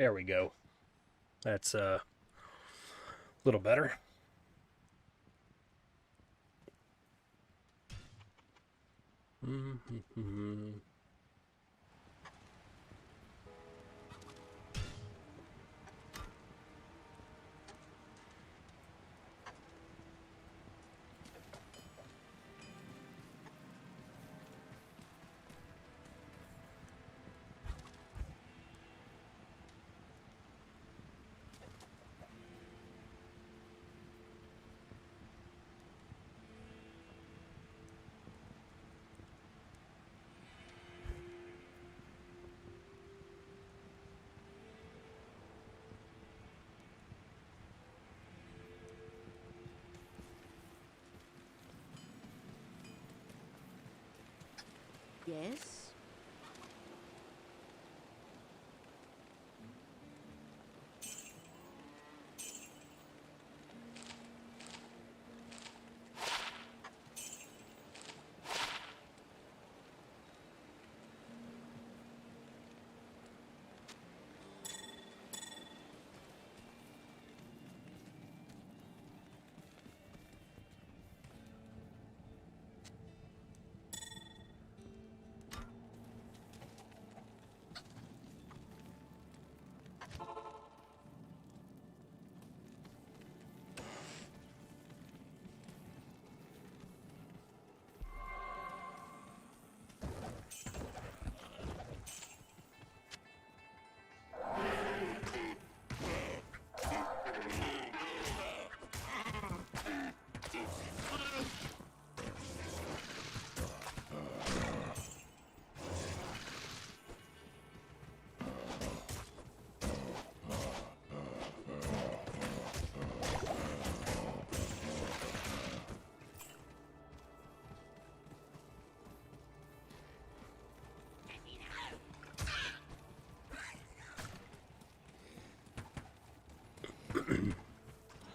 There we go. That's a little better. Yes?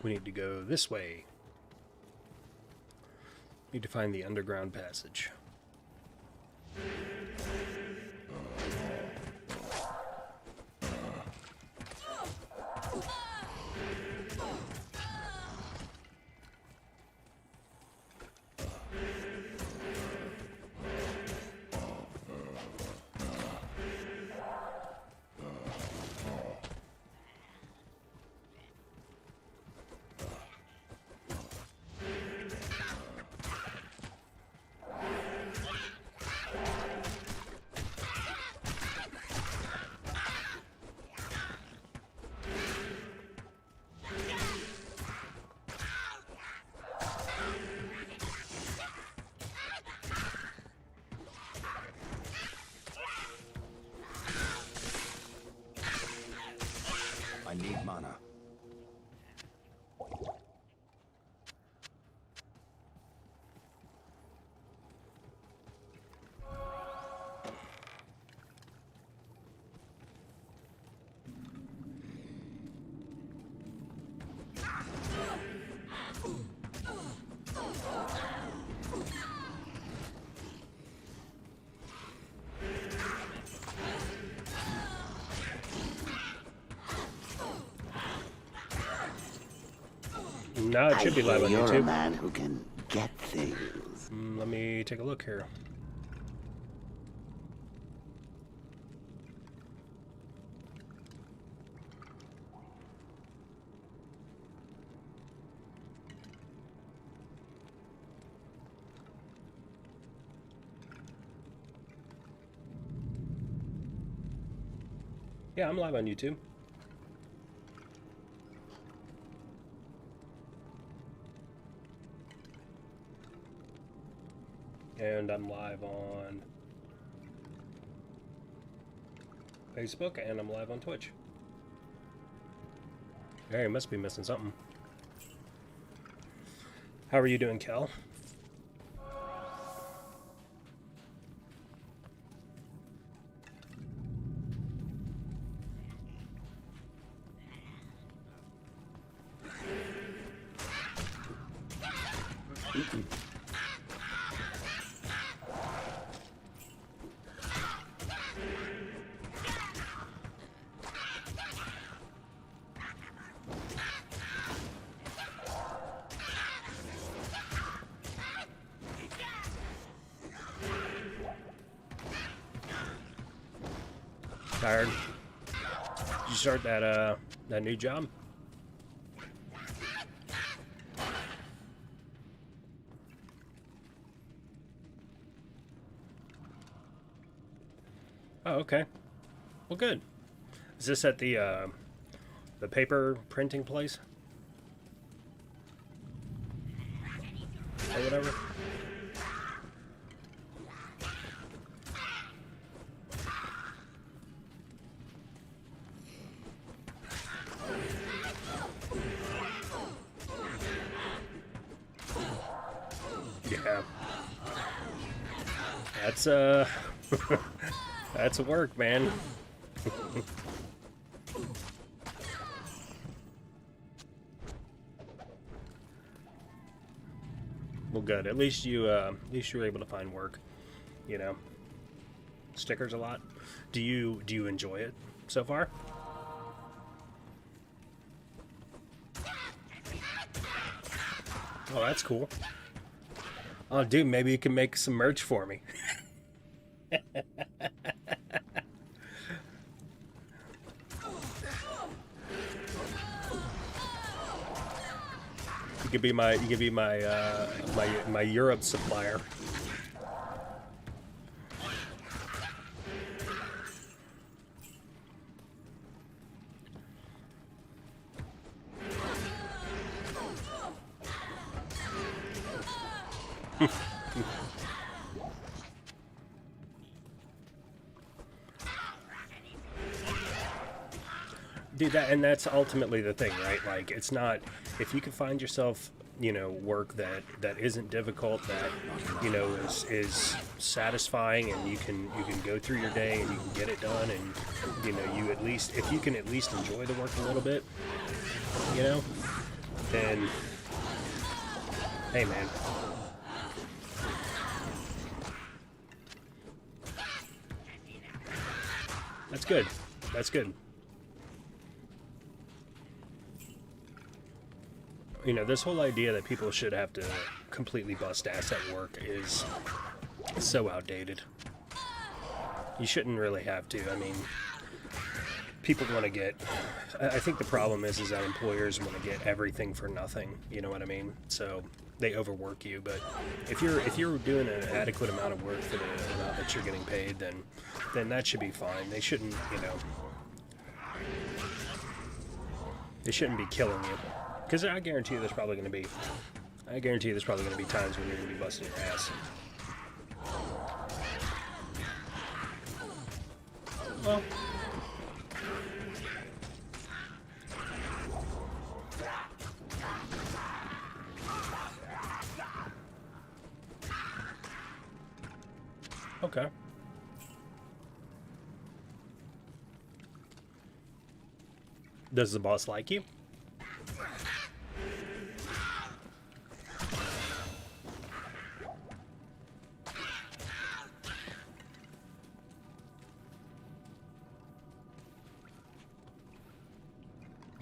We need to go this way. Need to find the underground passage. I need mana. Now it should be live on You're a YouTube. man who can get things. Let me take a look here. Yeah, I'm live on YouTube. And I'm live on Facebook, and I'm live on Twitch. Hey, I must be missing something. How are you doing, Kel? Tired? Did you start that new job? Oh, okay. Well, good. Is this at the paper printing place? Or whatever? Yeah. That's that's work, man. Well, good. At least you were able to find work. You know, stickers a lot. Do you enjoy it so far? Oh, that's cool. Oh, dude, maybe you can make some merch for me. You could be my Europe supplier. Dude, that's ultimately the thing, right? Like, it's not, if you can find yourself, you know, work that isn't difficult, that, you know, is satisfying, and you can go through your day and you can get it done, and, you know, you at least, if you can at least enjoy the work a little bit, you know, then, hey, man. That's good. That's good. You know, this whole idea that people should have to completely bust ass at work is so outdated. You shouldn't really have to. I mean, people want to get... I think the problem is that employers want to get everything for nothing. You know what I mean? So they overwork you. But if you're doing an adequate amount of work for the amount that you're getting paid, then that should be fine. They shouldn't, you know... They shouldn't be killing you. Because I guarantee you there's probably going to be times when you're going to be busting your ass. Well, okay. Does the boss like you?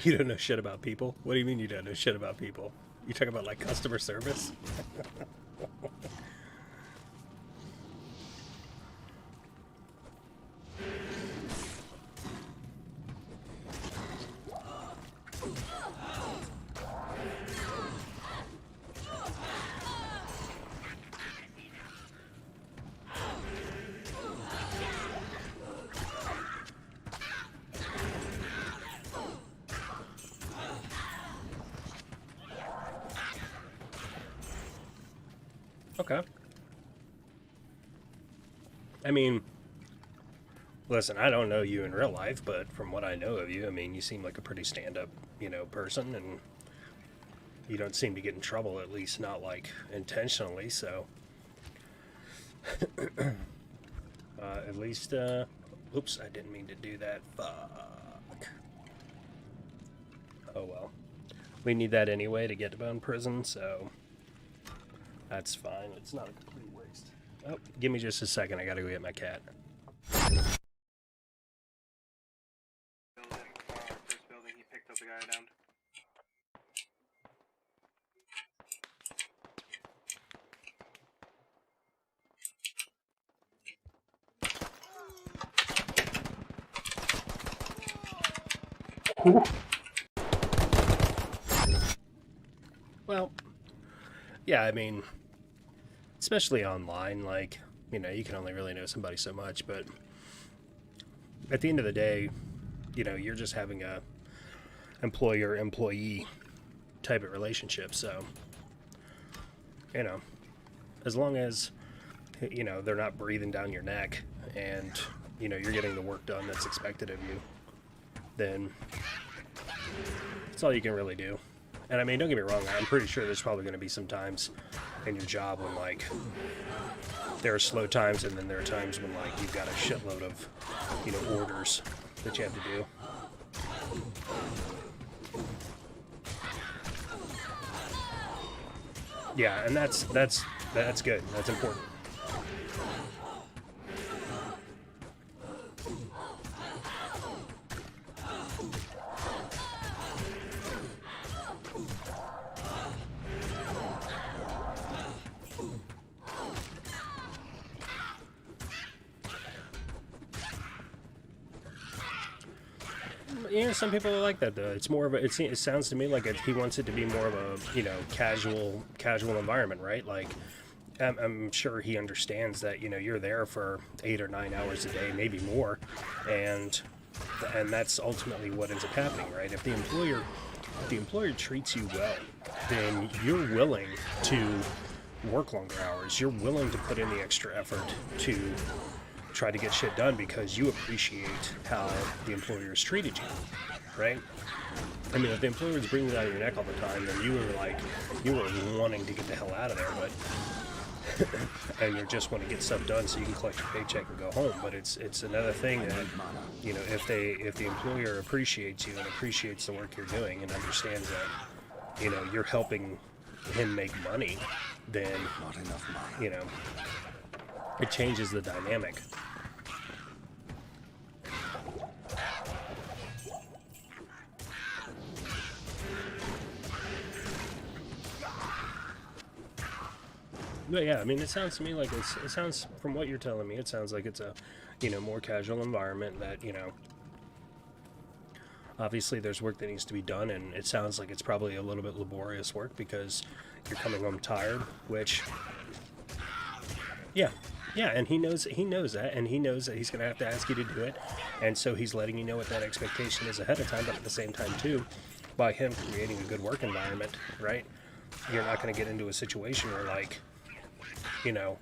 You don't know shit about people? What do you mean you don't know shit about people? You talking about, like, customer service? Okay. I mean, listen, I don't know you in real life, but from what I know of you, I mean, you seem like a pretty stand-up, you know, person, and you don't seem to get in trouble, at least not, like, intentionally, so... at least, oops, I didn't mean to do that. Fuck. Oh, well. We need that anyway to get to Bone Prison, so... That's fine. It's not a complete waste. Oh, give me just a second. I gotta go get my cat. First building, he picked up the guy down. Well, yeah, I mean, especially online, like, you know, you can only really know somebody so much, but at the end of the day, you know, you're just having a employer-employee type of relationship, so, you know, as long as, you know, they're not breathing down your neck and, you know, you're getting the work done that's expected of you, then that's all you can really do. And I mean, don't get me wrong, I'm pretty sure there's probably going to be some times in your job when, like, there are slow times, and then there are times when, like, you've got a shitload of, you know, orders that you have to do. Yeah, and that's good. That's important. You know, some people are like that though. It's more of a. It sounds to me like he wants it to be more of a, you know, casual environment, right? Like, I'm sure he understands that, you know, you're there for 8 or 9 hours a day, maybe more, and that's ultimately what ends up happening, right? If the employer treats you well, then you're willing to work longer hours. You're willing to put in the extra effort to try to get shit done because you appreciate how the employer has treated you, right? I mean, if the employer is breathing down your neck all the time, then you were wanting to get the hell out of there, but and you just want to get stuff done so you can collect your paycheck and go home. But it's another thing that, you know, if the employer appreciates you and appreciates the work you're doing and understands that, you know, you're helping him make money, then, you know, it changes the dynamic. But yeah, I mean, it sounds to me like it sounds, from what you're telling me, it sounds like it's a, you know, more casual environment that, you know, obviously there's work that needs to be done, and it sounds like it's probably a little bit laborious work because you're coming home tired, which, yeah, and he knows that, and he knows that he's going to have to ask you to do it, and so he's letting you know what that expectation is ahead of time, but at the same time, too, by him creating a good work environment, right, you're not going to get into a situation where, like, you know,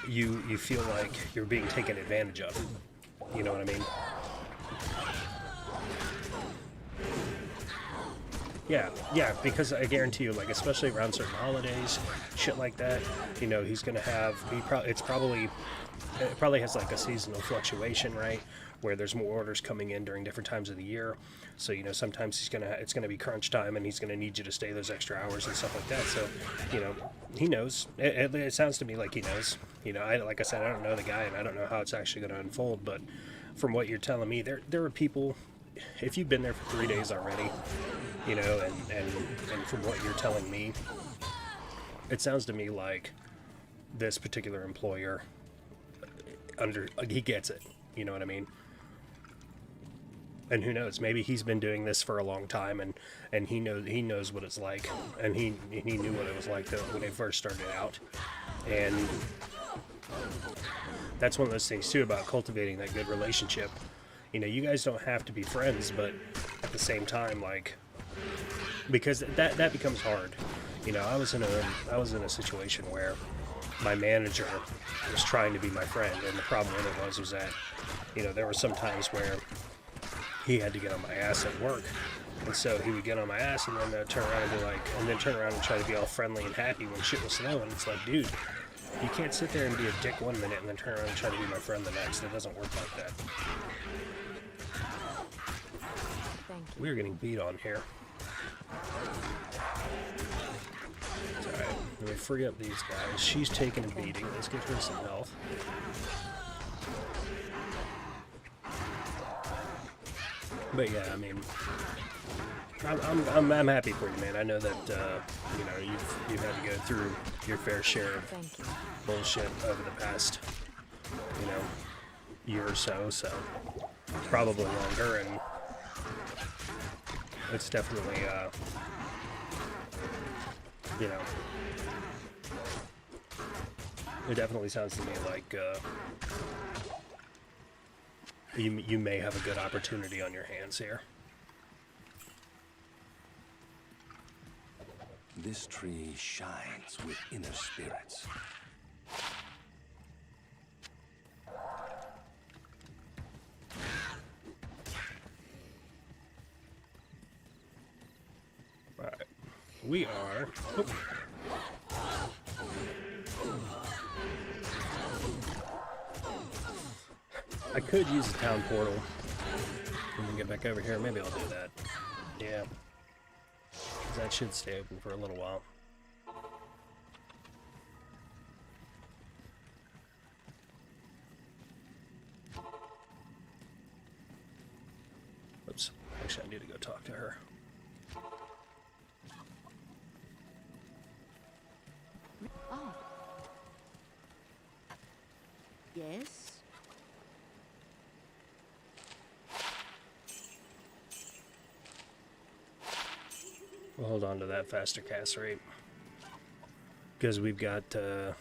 you feel like you're being taken advantage of. You know what I mean? Yeah, because I guarantee you, like, especially around certain holidays, shit like that, you know, he's gonna have, it probably has like a seasonal fluctuation, right? Where there's more orders coming in during different times of the year. So, you know, sometimes it's gonna be crunch time, and he's gonna need you to stay those extra hours and stuff like that. So, you know, he knows. It sounds to me like he knows. You know, like I said, I don't know the guy, and I don't know how it's actually gonna unfold. But from what you're telling me, there are people. If you've been there for 3 days already, you know, and from what you're telling me, it sounds to me like this particular employer he gets it. You know what I mean? And who knows? Maybe he's been doing this for a long time, and he knows what it's like, and he knew what it was like when they first started out, and that's one of those things too about cultivating that good relationship. You know, you guys don't have to be friends, but at the same time, like, because that becomes hard. You know, I was in a situation where my manager was trying to be my friend, and the problem with it was that, you know, there were some times where he had to get on my ass at work, and so he would get on my ass and then turn around and try to be all friendly and happy when shit was slow, and it's like, dude, you can't sit there and be a dick 1 minute and then turn around and try to be my friend the next. It doesn't work like that. We're getting beat on here. It's alright. Let me free up these guys. She's taking a beating. Let's give her some health. But yeah, I mean, I'm happy for you, man. I know that you know, you've had to go through your fair share of bullshit over the past, you know, year or so, probably longer, and it's definitely, you know, it definitely sounds to me like you may have a good opportunity on your hands here. This tree shines with inner spirits. Alright. We are... Oop. I could use the town portal when we get back over here. Maybe I'll do that. Yeah. That should stay open for a little while. Oops. Actually, I need to go talk to her. Oh. Yes. We'll hold on to that faster cast rate because we've got 2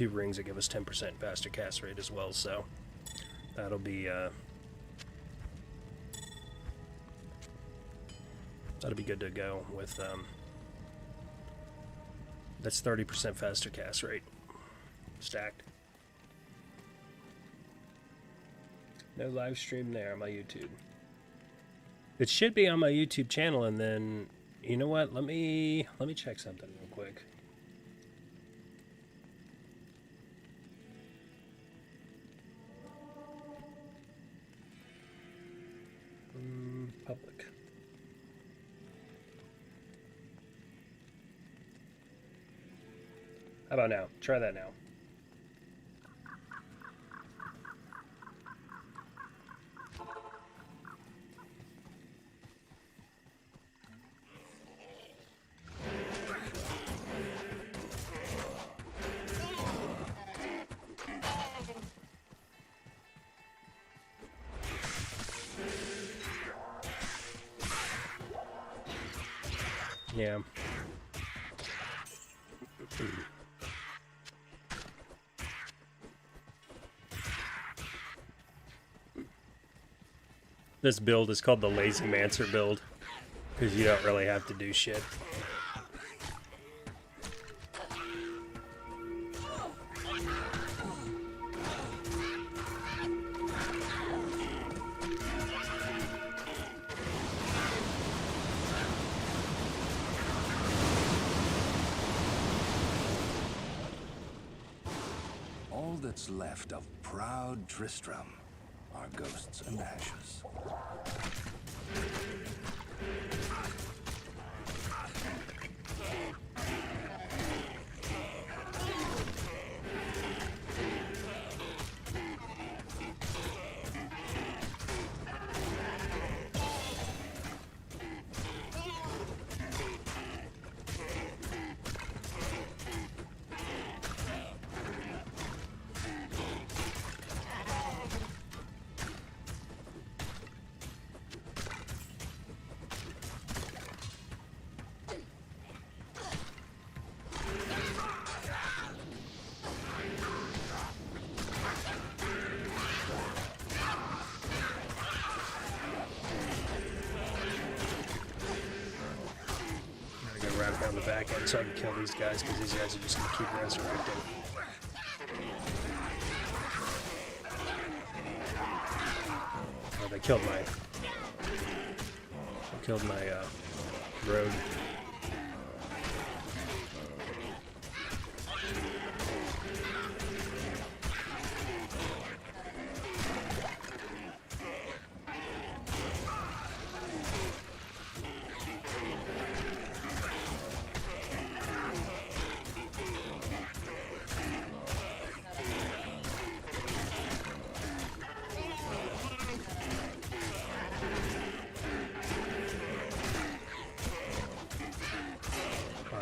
rings that give us 10% faster cast rate as well. So that'll be good to go with. That's 30% faster cast rate stacked. No live stream there on my YouTube. It should be on my YouTube channel, and then. You know what? Let me check something real quick. Public. How about now? Try that now. Yeah. This build is called the Lazy Mancer build because you don't really have to do shit. All that's left of proud Tristram are ghosts and ashes. On the back end so I can kill these guys because these guys are just going to keep resurrecting. Oh, they killed my road.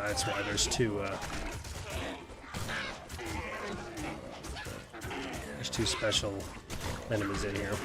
That's why there's two special enemies in here.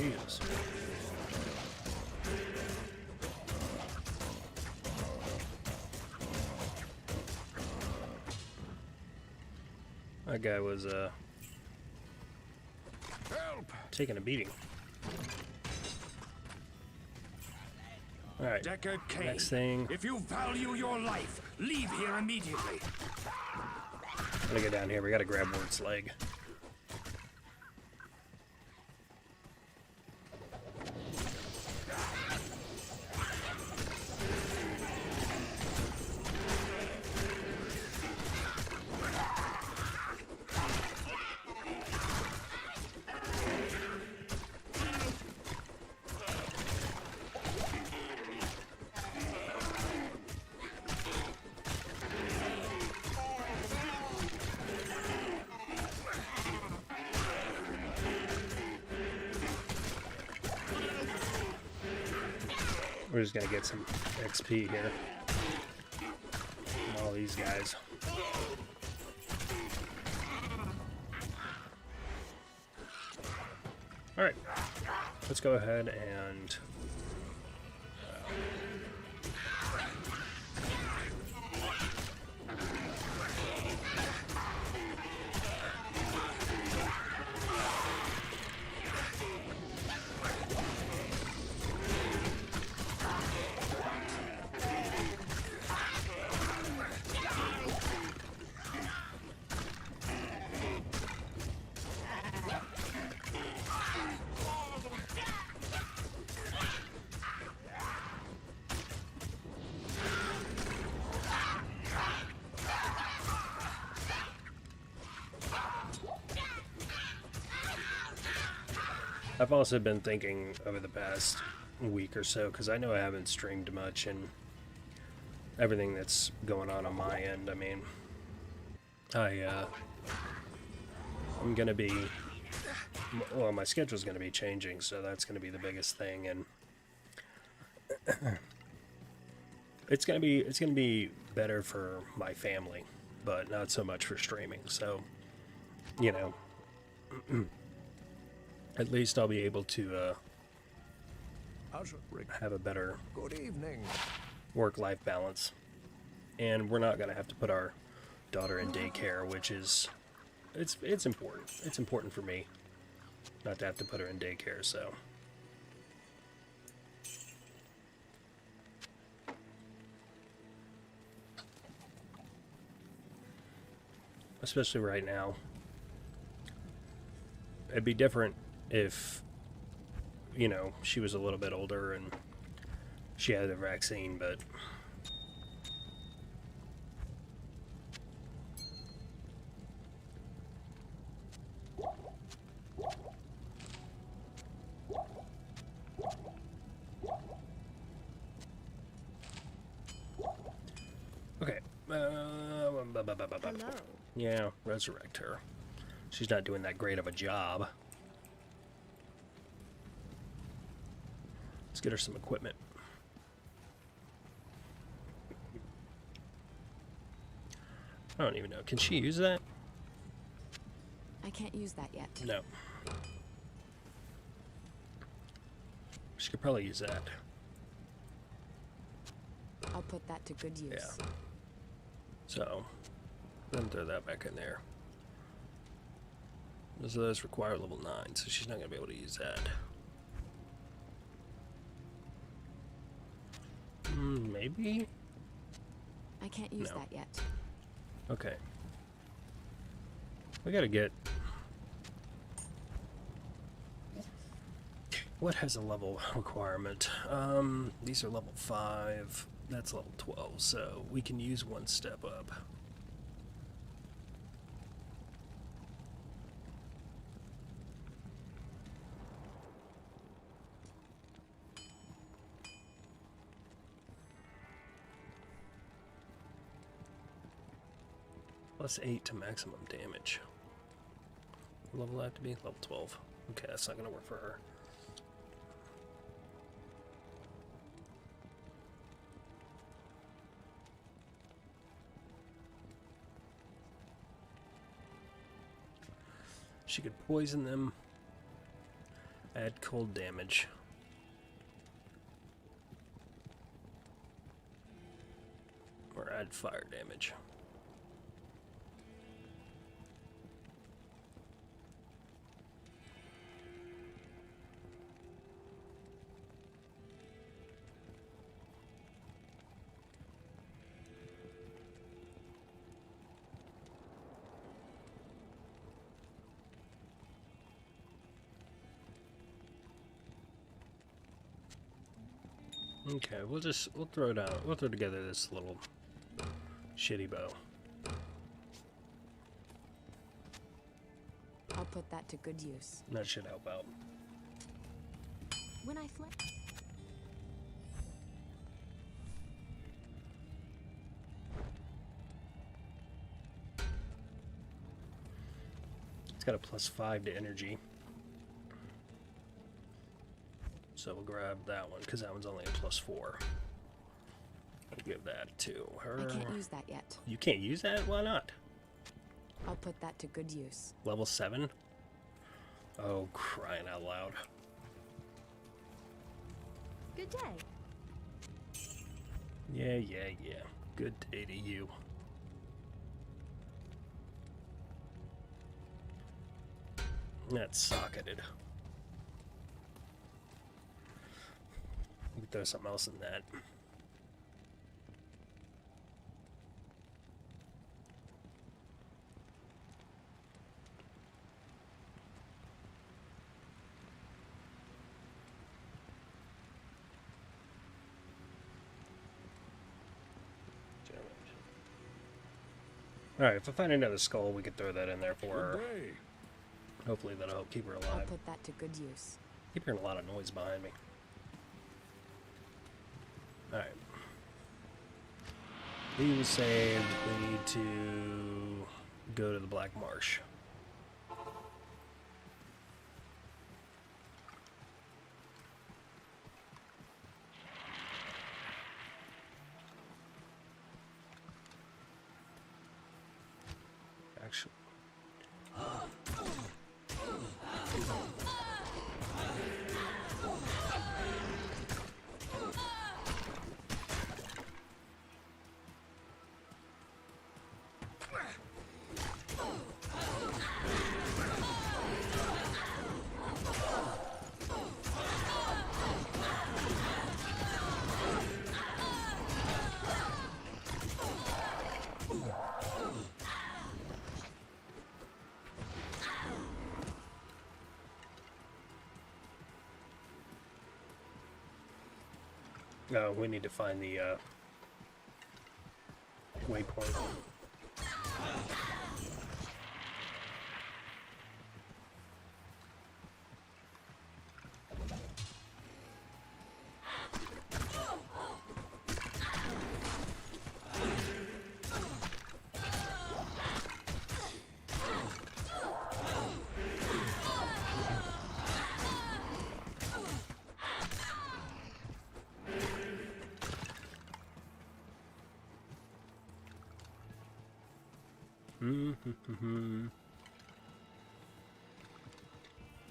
Jesus. That guy was taking a beating. Alright, Deckard Cain, next thing. if you value your life, leave here immediately. I'm gonna go down here. We gotta grab Ward's leg. We're just gonna get some XP here from all these guys. Alright, let's go ahead and I've also been thinking over the past week or so, because I know I haven't streamed much and everything that's going on my end. I mean, I'm gonna be, well, my schedule's gonna be changing, so that's gonna be the biggest thing, and it's gonna be better for my family, but not so much for streaming. So, you know. At least I'll be able to have a better work-life balance. And we're not going to have to put our daughter in daycare, which is, it's important. It's important for me not to have to put her in daycare, so. Especially right now. It'd be different if, you know, she was a little bit older and she had the vaccine, but okay. Hello. Yeah, resurrect her. She's not doing that great of a job. Let's get her some equipment. I don't even know. Can she use that? I can't use that yet. No. She could probably use that. I'll put that to good use. Yeah. So, then throw that back in there. Those require level 9, so she's not going to be able to use that. Maybe? I can't use No. that yet. Okay. We gotta get... What has a level requirement? These are level 5. That's level 12, so we can use one step up. Plus 8 to maximum damage. What level that to be? Level 12. Okay, that's not gonna work for her. She could poison them Add cold damage. Or add fire damage. Okay, we'll throw together this little shitty bow. I'll put that to good use. That should help out. When I flip. It's got a +5 to energy. So we'll grab that one, because that one's only a +4. We'll give that to her. I can't use that yet. You can't use that? Why not? I'll put that to good use. Level 7? Oh, crying out loud. Good day. Yeah. Good day to you. That's socketed. We can throw something else in that. Alright, if I find another skull, we could throw that in there for her. Hopefully that'll help keep her I'll alive. put that to good use. Keep hearing a lot of noise behind me. Alright. We will say we need to go to the Black Marsh. Actually. No, we need to find the waypoint.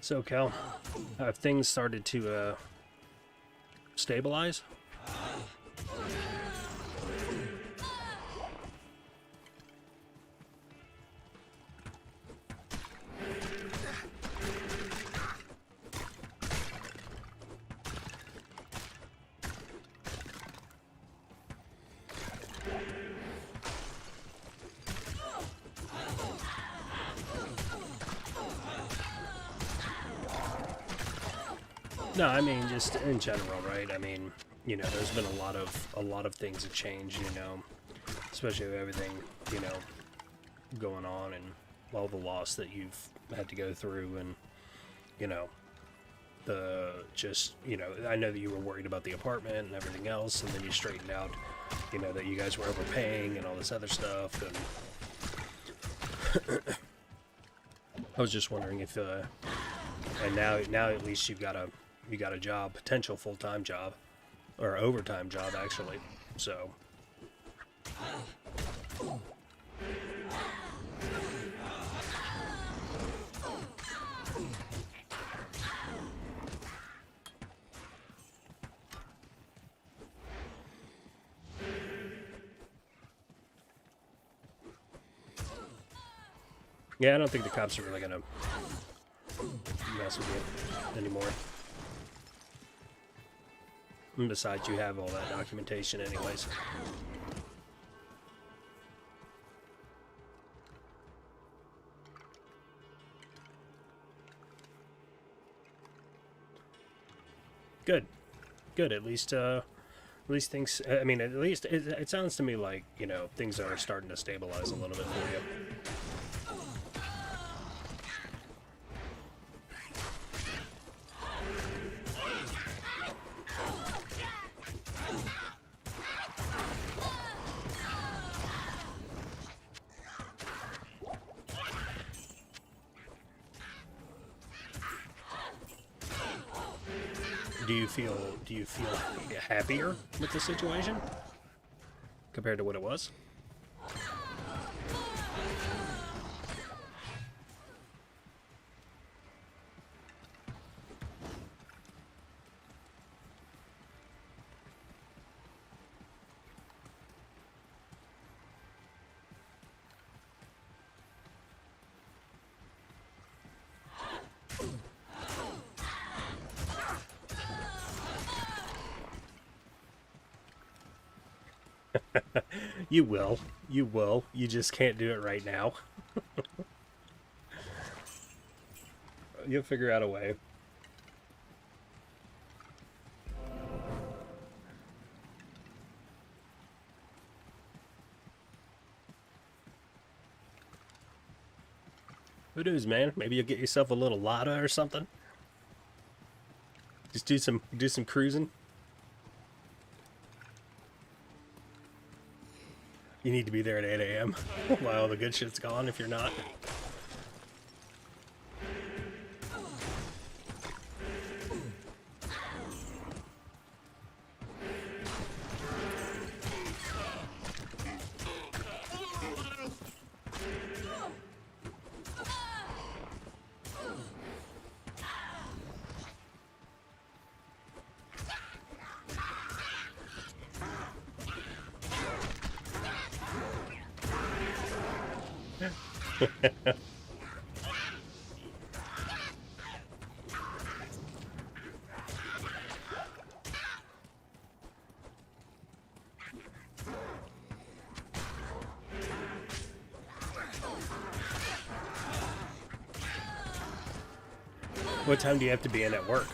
So, Cal, have things started to stabilize? No, I mean just in general, right? I mean, you know, there's been a lot of things that change, you know, especially with everything, you know, going on and all the loss that you've had to go through, and you know, you know, I know that you were worried about the apartment and everything else, and then you straightened out, you know, that you guys were overpaying and all this other stuff, and I was just wondering if, and now at least you got a job, potential full-time job, or overtime job actually, so. Yeah, I don't think the cops are really gonna mess with you anymore. And besides, you have all that documentation anyways. Good. Good. At least things, I mean, at least it sounds to me like, you know, things are starting to stabilize a little bit for you. Do you feel happier with the situation compared to what it was? You will. You will. You just can't do it right now. You'll figure out a way. Who knows, man? Maybe you'll get yourself a little Lada or something. Just do some cruising. You need to be there at 8 a.m. while all the good shit's gone if you're not. What time do you have to be in at work?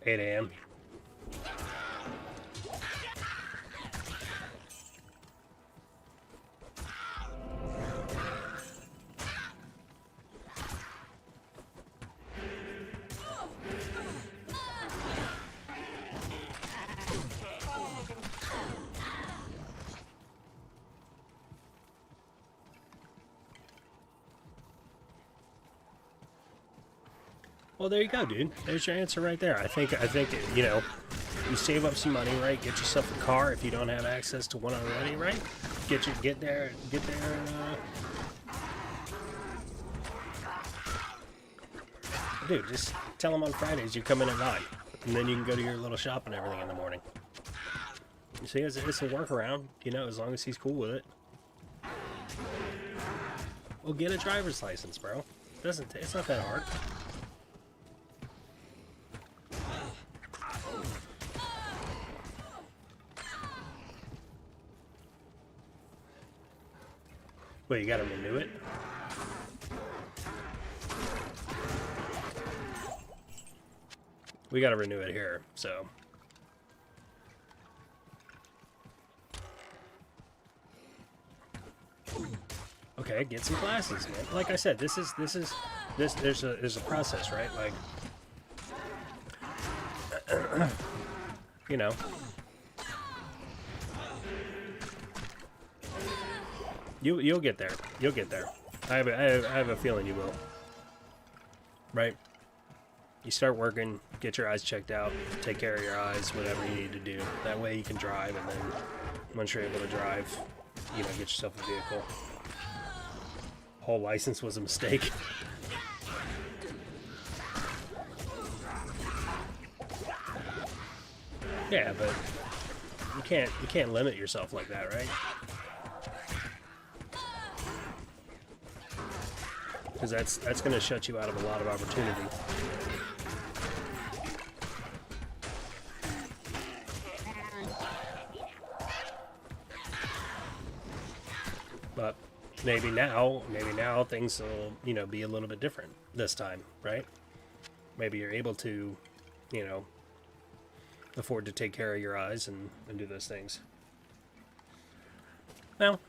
A.m. Well, there you go, dude. There's your answer right there. I think, you know, you save up some money, right? Get yourself a car if you don't have access to one already, right? Get there. Dude, just tell them on Fridays you come in at 9, and then you can go to your little shop and everything in the morning. You see, it's a workaround, you know, as long as he's cool with it. Well, get a driver's license, bro. It's not that hard. Wait, you gotta renew it? We gotta renew it here, so. Okay, get some glasses, man. Like I said, there's a process, right? Like, you know. You'll get there. You'll get there. I have a feeling you will. Right? You start working, get your eyes checked out, take care of your eyes, whatever you need to do. That way you can drive, and then once you're able to drive, you know, get yourself a vehicle. whole license was a mistake. Yeah, but you can't limit yourself like that, right? Because that's going to shut you out of a lot of opportunity. But maybe now things will, you know, be a little bit different this time, right? Maybe you're able to, you know, afford to take care of your eyes and do those things. Well,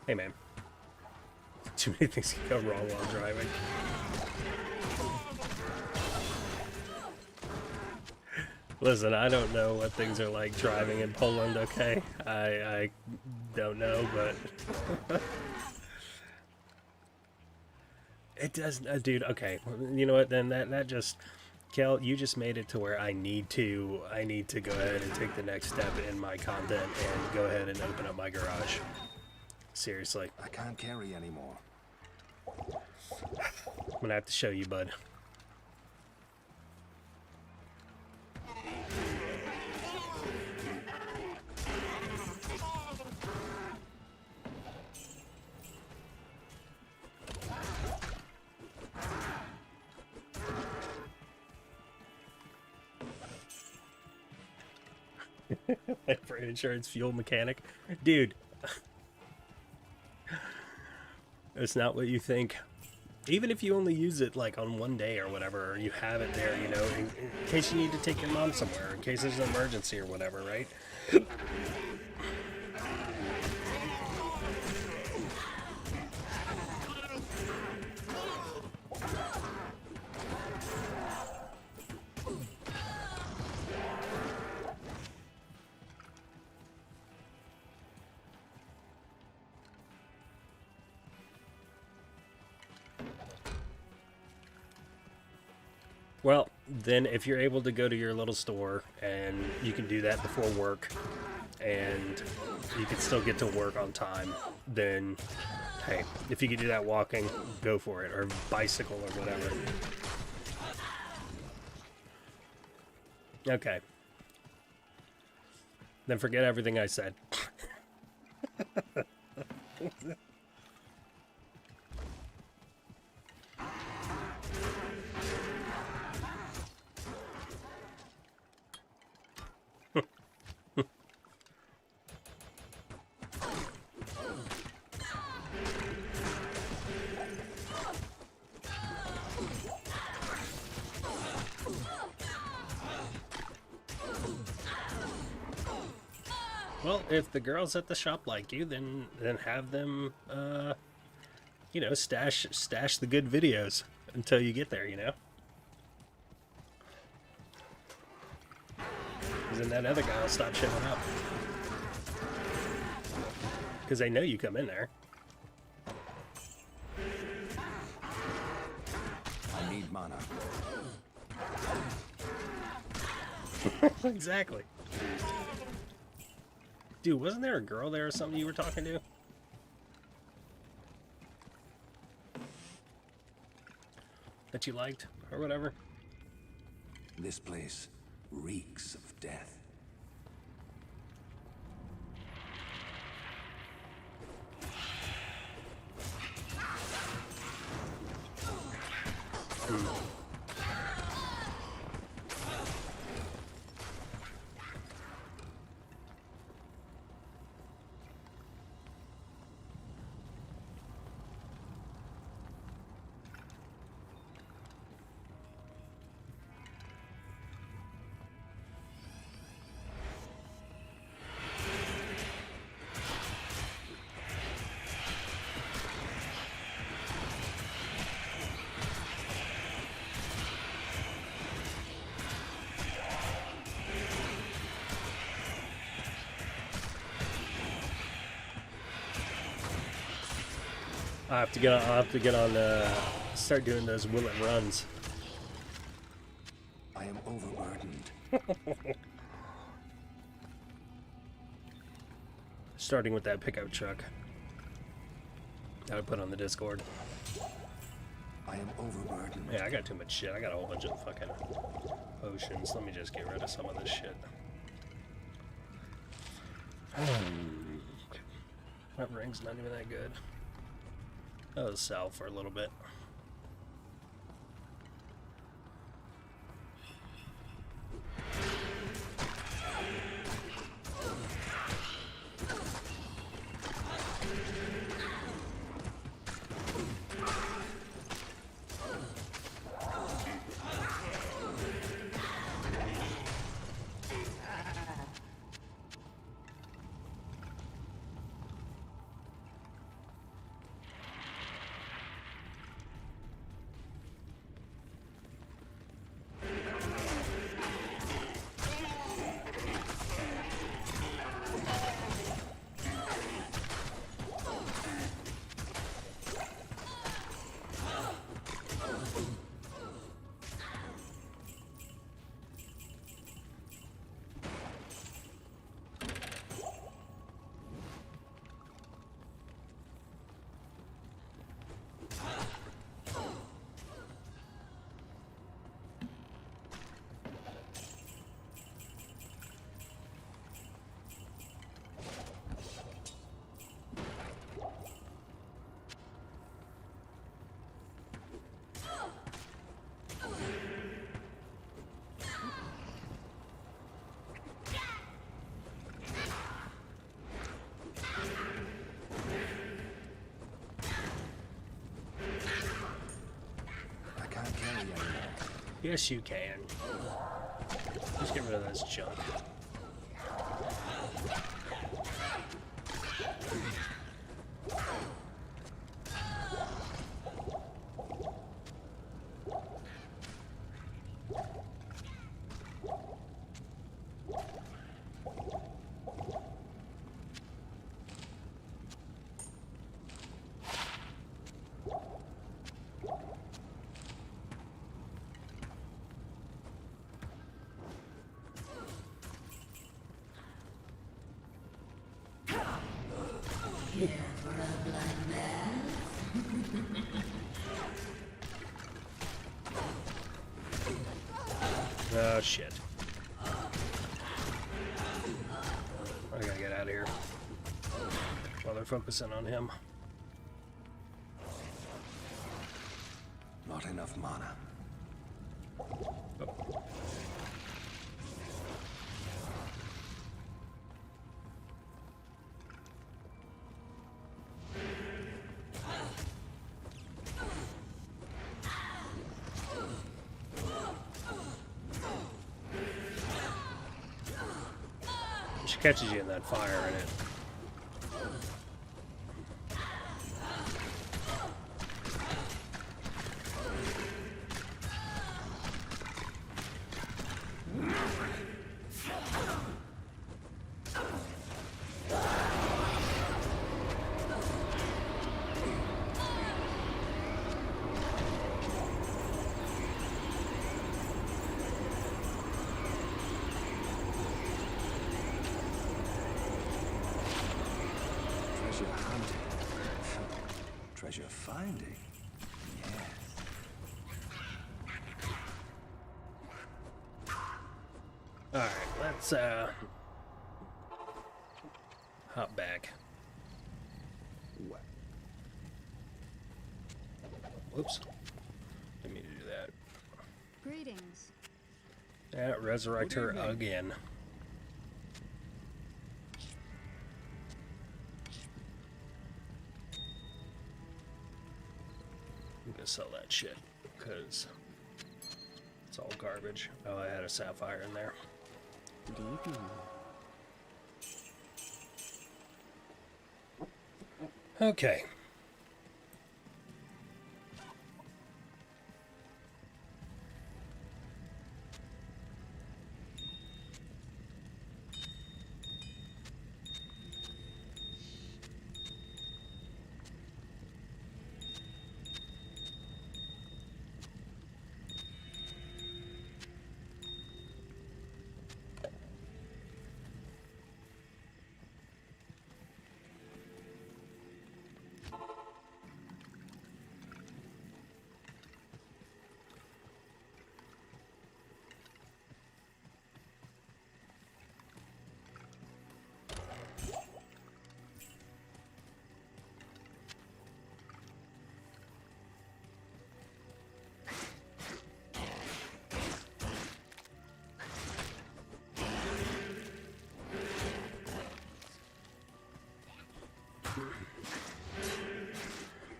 hey man, too many things can go wrong while driving. Listen, I don't know what things are like driving in Poland, okay? I don't know, but it does, dude. Okay, you know what? Then that just, Kel, you just made it to where I need to go ahead and take the next step in my content and go ahead and open up my garage. Seriously, I can't carry anymore. I'm gonna have to show you, bud. For insurance, fuel mechanic, dude. It's not what you think. Even if you only use it like on one day or whatever, or you have it there, you know, in case you need to take your mom somewhere, in case there's an emergency or whatever, right? Well, then if you're able to go to your little store and you can do that before work and you can still get to work on time, then hey, if you can do that walking, go for it, or bicycle or whatever. Okay. Then forget everything I said. Well, if the girls at the shop like you, then have them, you know, stash the good videos until you get there, you know? Because then that other guy will stop showing up. Because they know you come in there. I need mana. Exactly. Dude, wasn't there a girl there or something you were talking to? That you liked, or whatever? This place reeks of death. I'll have to get on, start doing those will it runs. I am overburdened. Starting with that pickup truck. I would put on the Discord. I am overburdened. Yeah, I got too much shit. I got a whole bunch of fucking potions. Let me just get rid of some of this shit. That ring's not even that good. That was sell for a little bit. I can't carry anymore. Yes, you can. Just get rid of this junk. Oh shit. I gotta get out of here while they're focusing on him. Not enough mana. Oh. She catches you in that fire in it. Treasure hunting. Treasure finding. Yes. Alright, let's hop back. Whoops. Didn't mean to do that. Greetings. Yeah, resurrect her again. I'm gonna sell that shit because it's all garbage. Oh, I had a sapphire in there. Good evening. Okay.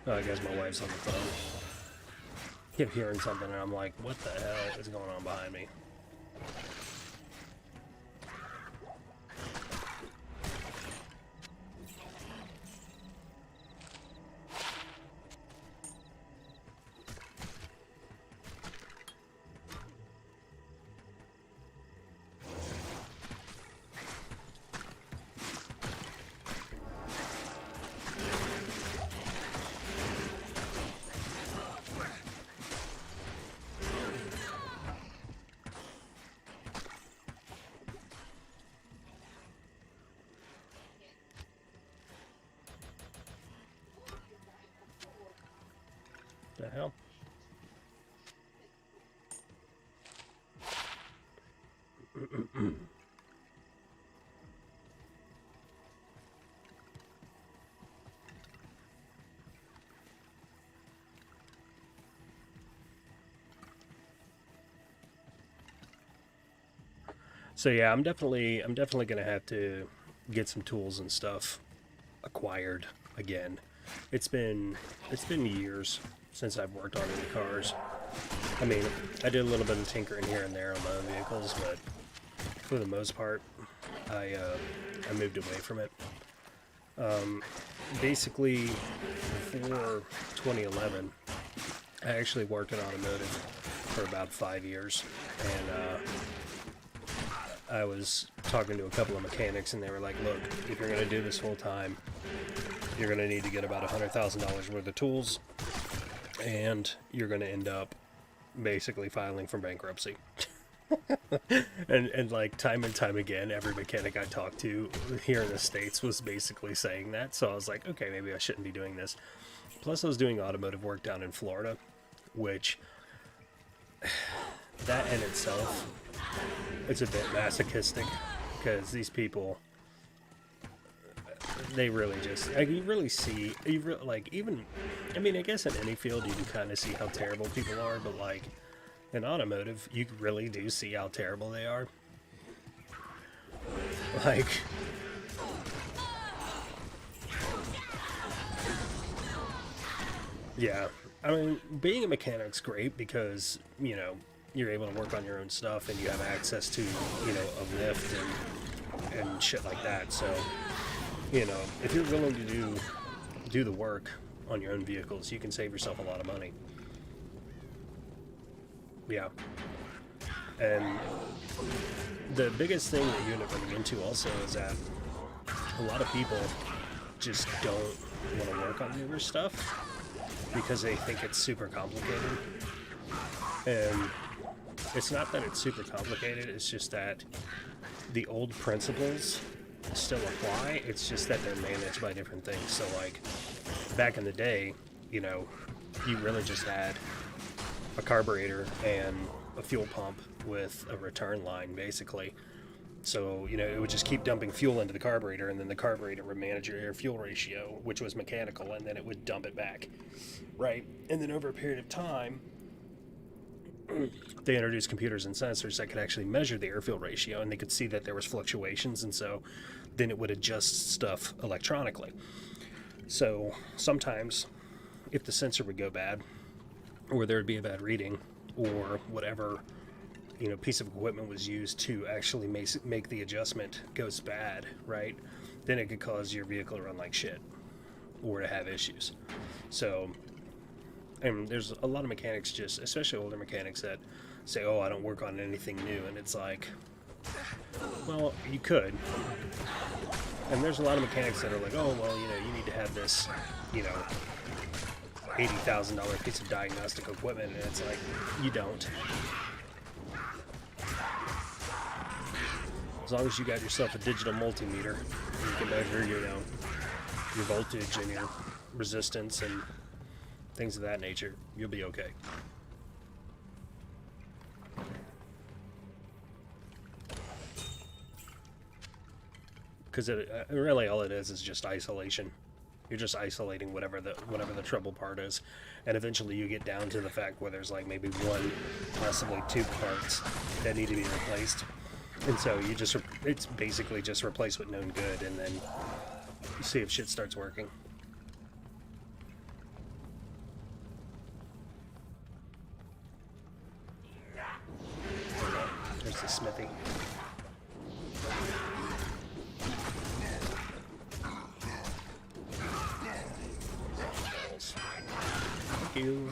Oh, I guess my wife's on the phone. Kept hearing something, and I'm like, what the hell is going on behind me? The hell? So yeah, I'm definitely gonna have to get some tools and stuff acquired again. It's been years since I've worked on any cars. I mean, I did a little bit of tinkering here and there on my own vehicles, but for the most part, I moved away from it. Basically, before 2011, I actually worked in automotive for about 5 years, and I was talking to a couple of mechanics, and they were like, look, if you're going to do this full time, you're going to need to get about $100,000 worth of tools, and you're going to end up basically filing for bankruptcy. and like time and time again, every mechanic I talked to here in the States was basically saying that. So I was like, okay, maybe I shouldn't be doing this. Plus I was doing automotive work down in Florida, which that in itself, it's a bit masochistic, because these people, they really just, like, you really see, like, even, I mean, I guess in any field you can kind of see how terrible people are, but like in automotive, you really do see how terrible they are. Like, yeah, I mean, being a mechanic's great because, you know, you're able to work on your own stuff and you have access to, you know, a lift and shit like that. So, you know, if you're willing to do the work on your own vehicles, you can save yourself a lot of money. Yeah. And the biggest thing that you end up running into also is that a lot of people just don't want to work on newer stuff because they think it's super complicated. And it's not that it's super complicated, it's just that the old principles still apply. It's just that they're managed by different things. So like back in the day, you know, you really just had a carburetor and a fuel pump with a return line, basically. So, you know, it would just keep dumping fuel into the carburetor, and then the carburetor would manage your air-fuel ratio, which was mechanical, and then it would dump it back, right? And then over a period of time, they introduced computers and sensors that could actually measure the air-fuel ratio, and they could see that there was fluctuations, and so then it would adjust stuff electronically. So sometimes, if the sensor would go bad, or there would be a bad reading, or whatever, you know, piece of equipment was used to actually make the adjustment goes bad, right? Then it could cause your vehicle to run like shit, or to have issues. So, and there's a lot of mechanics, just especially older mechanics, that say, oh, I don't work on anything new, and it's like, well, you could. And there's a lot of mechanics that are like, oh, well, you know, you need to have this, you know, $80,000 piece of diagnostic equipment, and it's like, you don't. As long as you got yourself a digital multimeter, you can measure, you know, your voltage and your resistance and things of that nature, you'll be okay. Because really all it is just isolation. You're just isolating whatever the trouble part is, and eventually you get down to the fact where there's like maybe one, possibly two parts that need to be replaced, and so you just it's basically just replace with known good, and then see if shit starts working. There's the smithy. Thank you.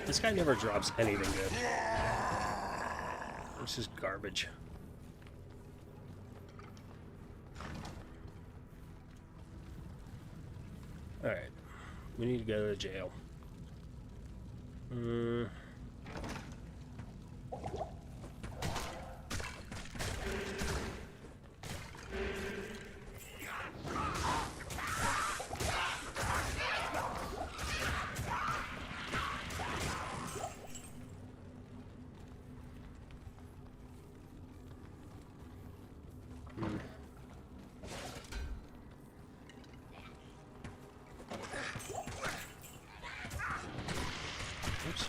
This guy never drops anything good. This is garbage. Alright. We need to go to jail. Oops.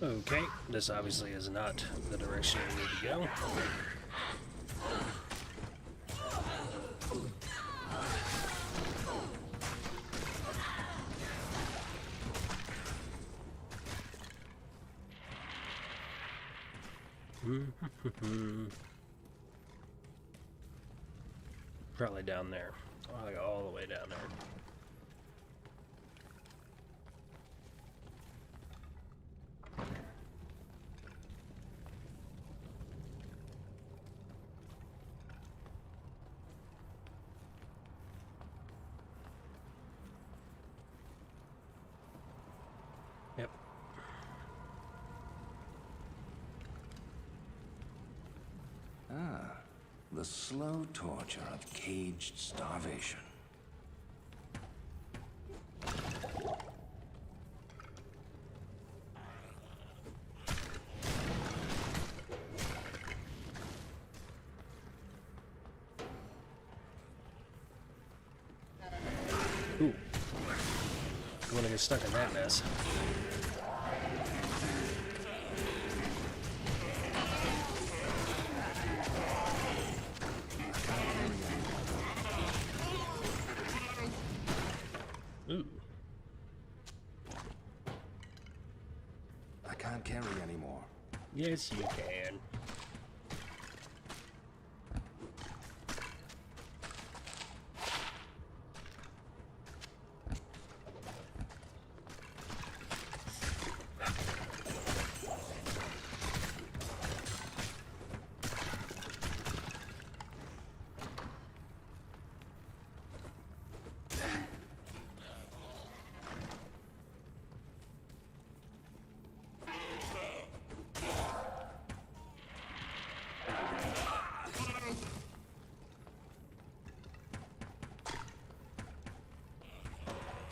Okay, this obviously is not the direction we need to go. Probably down there. I'll go all the way down there. Yep. Ah, the slow torture of caged starvation. Ooh. I want to get stuck in that mess. Ooh. I can't carry anymore. Yes, you can.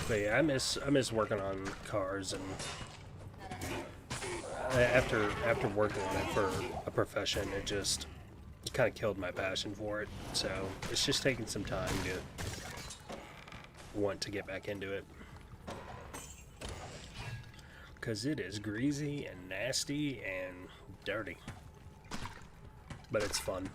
But yeah, I miss working on cars, and after working on it for a profession, it kind of killed my passion for it. So it's just taking some time to want to get back into it, because it is greasy and nasty and dirty, but it's fun.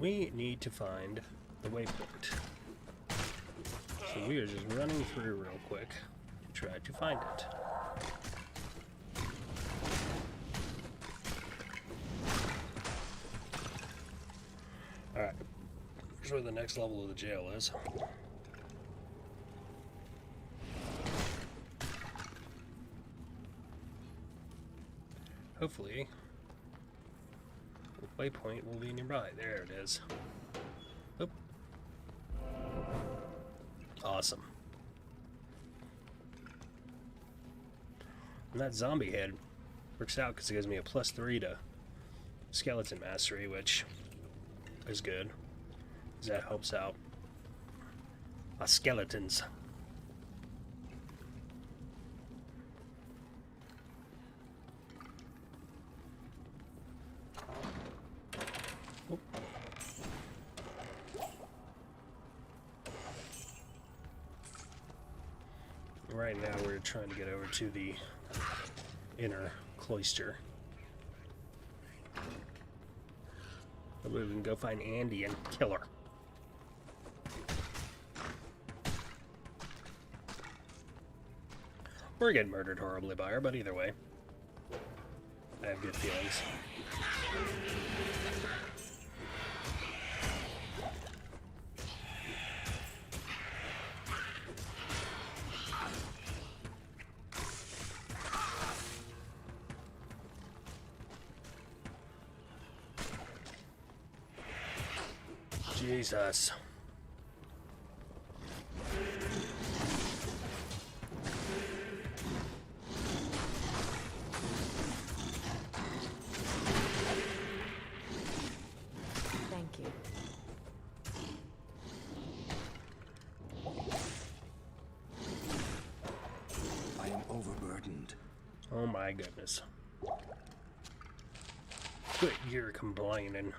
We need to find the waypoint. So we are just running through real quick to try to find it. Alright, here's where the next level of the jail is. Hopefully, the waypoint will be nearby. There it is. Oop. Awesome. And that zombie head works out because it gives me a +3 to skeleton mastery, which is good, because that helps out my skeletons. Oop. Right now we're trying to get over to the inner cloister. We can go find Andy and kill her. Or get murdered horribly by her, but either way, I have good feelings. Jesus. Thank you. I am overburdened. Oh my goodness. Quit your complaining.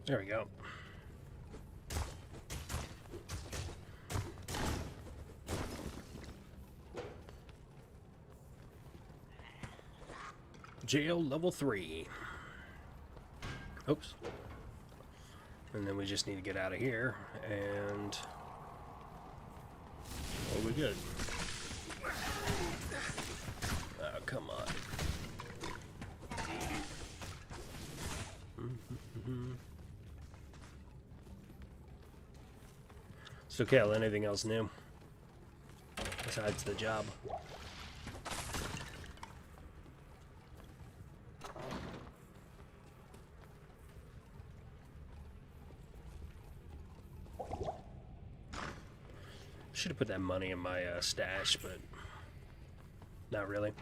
There we go. Jail level 3. Oops. And then we just need to get out of here, and well, we're good. Oh, come on. So, Cal, anything else new besides the job? Should have put that money in my stash, but not really.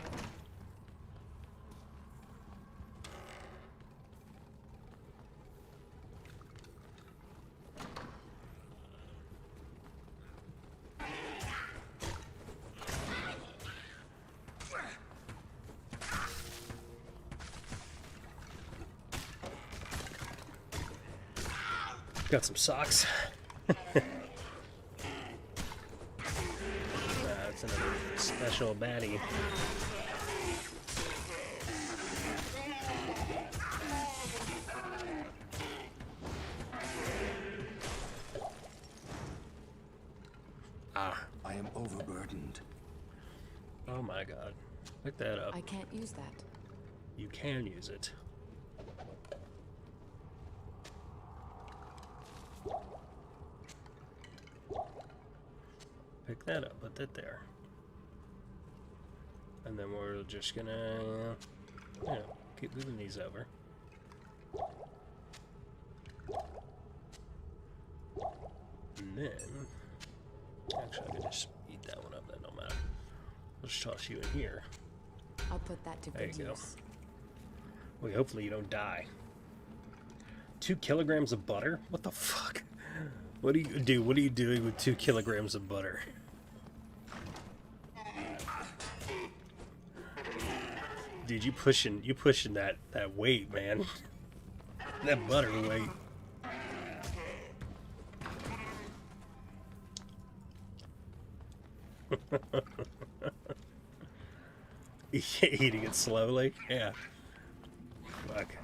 Got some socks. That's another special baddie. Ah. I am overburdened. Oh my god. Pick that up. I can't use that. You can use it. Pick that up, put that there. And then we're just gonna, keep moving these over. And then, actually I can just eat that one up, that don't matter. Let's toss you in here. I'll put that to There good you go. use. Wait, hopefully you don't die. 2 kilograms of butter? What the fuck? What do you do? What are you doing with 2 kilograms of butter? Dude, you pushing that weight, man. That butter weight. Eating it slowly? Yeah. Fuck.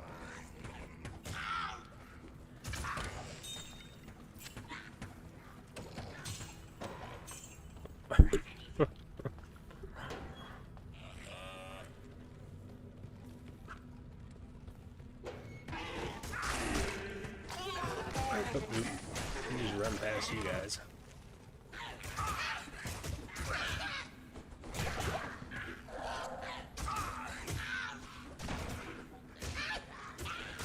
Let me just run past you guys.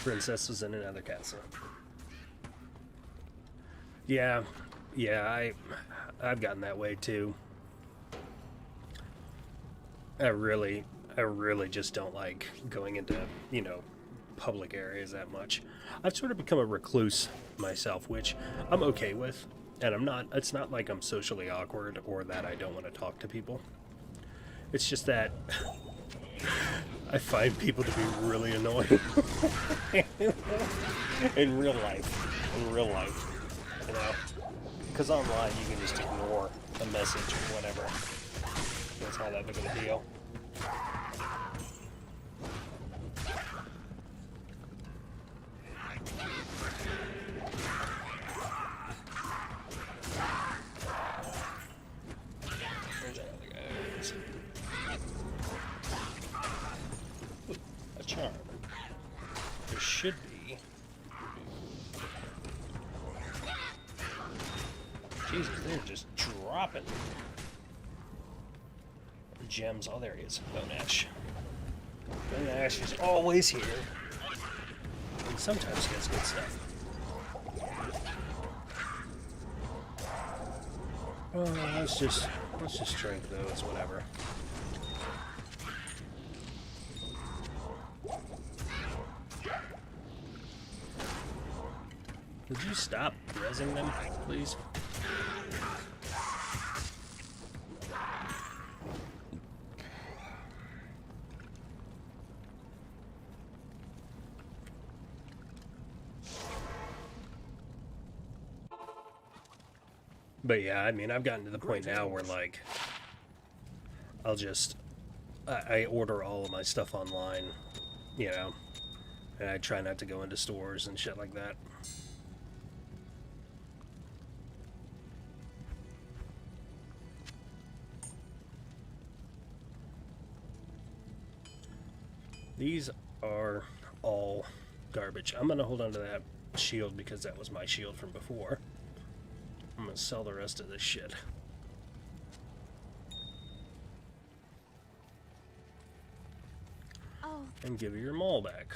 Princess was in another castle. Yeah, I've gotten that way too. I really just don't like going into, you know, public areas that much. I've sort of become a recluse myself, which I'm okay with, and it's not like I'm socially awkward or that I don't want to talk to people. It's just that I find people to be really annoying in real life, you know, because online you can just ignore a message or whatever. It's not that big of a deal. Where's that other guy? Ooh, a charm. There should be. Jesus, they're just dropping gems. Oh, there he is. Bone Ash. Bone Ash is always here. And sometimes gets good stuff. Oh, let's just drink those, whatever. Would you stop rezzing them, please? But yeah, I mean, I've gotten to the point now where, like, I order all of my stuff online, you know, and I try not to go into stores and shit like that. These are all garbage. I'm gonna hold on to that shield because that was my shield from before. I'm gonna sell the rest of this shit. Oh. And give you your maul back.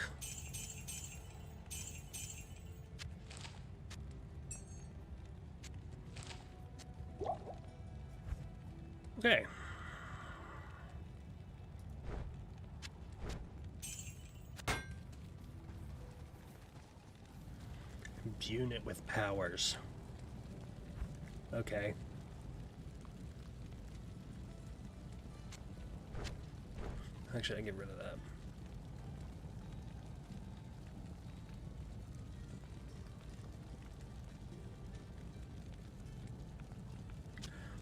Okay. Imbue it with powers. Okay. Actually, I get rid of that.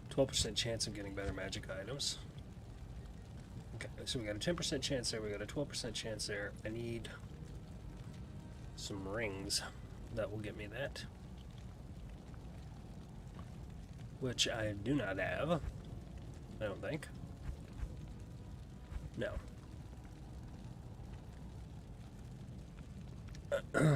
%12 chance of getting better magic items. Okay, so we got a 10% chance there, we got a 12% chance there. I need some rings that will get me that. Which I do not have. I don't think. No. I made a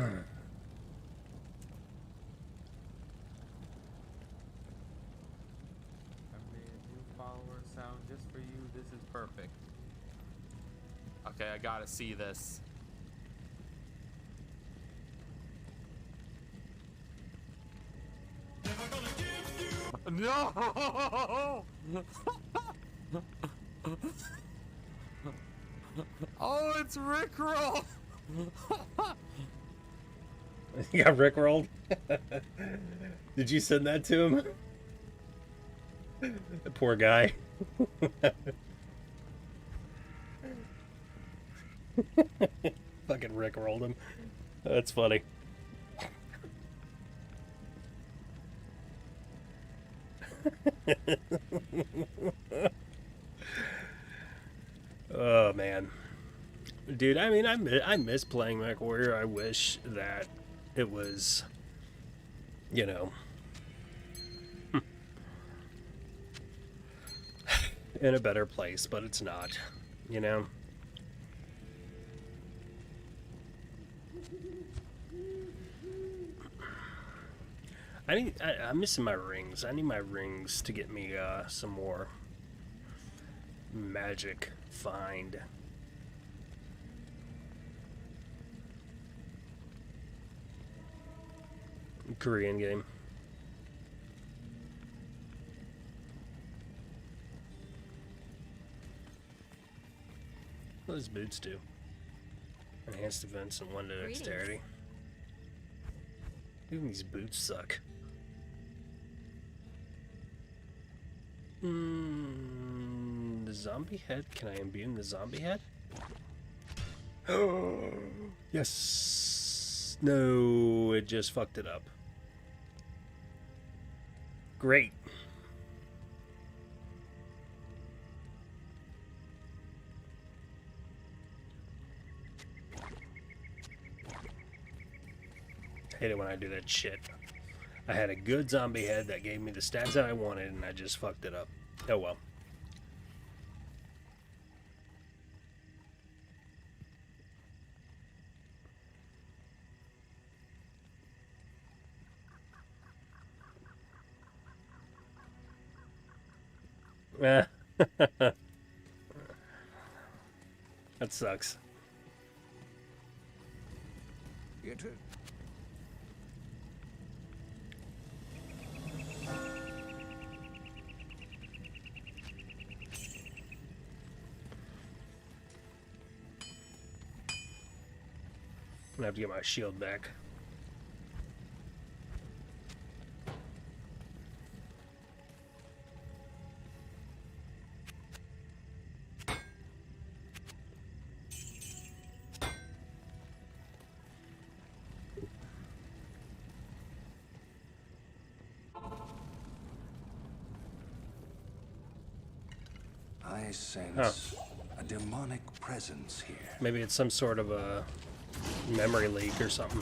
new follower sound just for you. This is perfect. Okay, I gotta see this. No! Oh, it's Rickroll! You got rickrolled? Did you send that to him? The poor guy. Fucking rickrolled him. That's funny. Oh man, dude. I mean, I miss playing MechWarrior. I wish that it was, you know, in a better place, but it's not. You know. I'm missing my rings. I need my rings to get me some more magic find. Korean game. What does boots do? Enhanced defense and one to dexterity. Even these boots suck. The zombie head? Can I imbue the zombie head? Oh, yes. No, it just fucked it up. Great. Hate it when I do that shit. I had a good zombie head that gave me the stats that I wanted, and I just fucked it up. Oh well. That sucks. Get it? I'm gonna have to get my shield back. I sense a demonic presence here. Maybe it's some sort of a memory leak or something.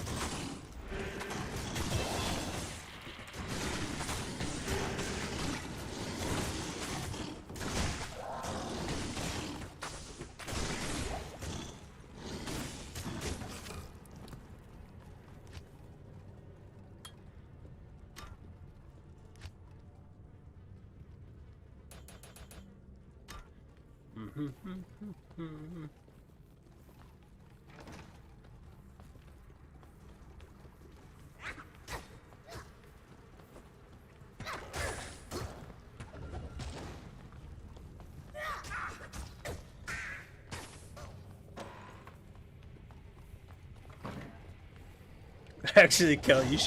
Actually, Kel, you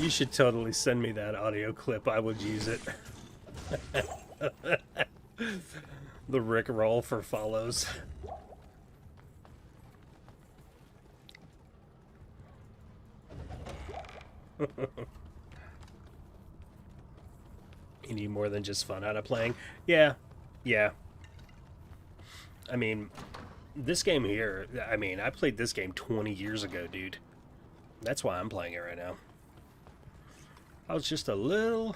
should totally send me that audio clip. I would use it. The Rick roll for follows. You need more than just fun out of playing. Yeah. I mean, this game here, I played this game 20 years ago, dude. That's why I'm playing it right now. I was just a little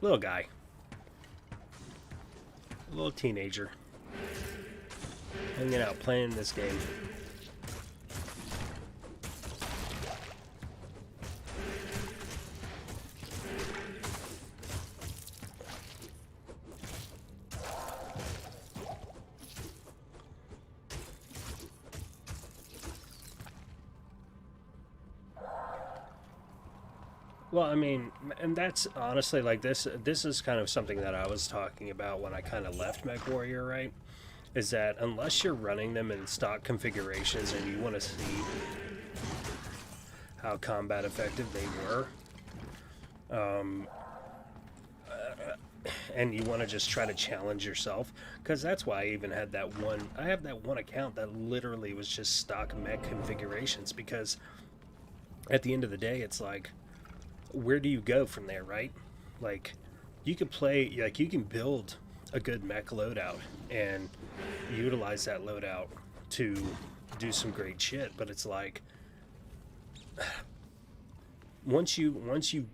guy. A little teenager. Hanging out, playing this game. Well, I mean, and that's honestly like this is kind of something that I was talking about when I kind of left MechWarrior, right? is that unless you're running them in stock configurations and you want to see how combat effective they were, and you want to just try to challenge yourself, because that's why I even had that one. I have that one account that literally was just stock mech configurations, because at the end of the day, it's like, where do you go from there, right? Like, you could play, like, you can build a good mech loadout and utilize that loadout to do some great shit, but it's like, once you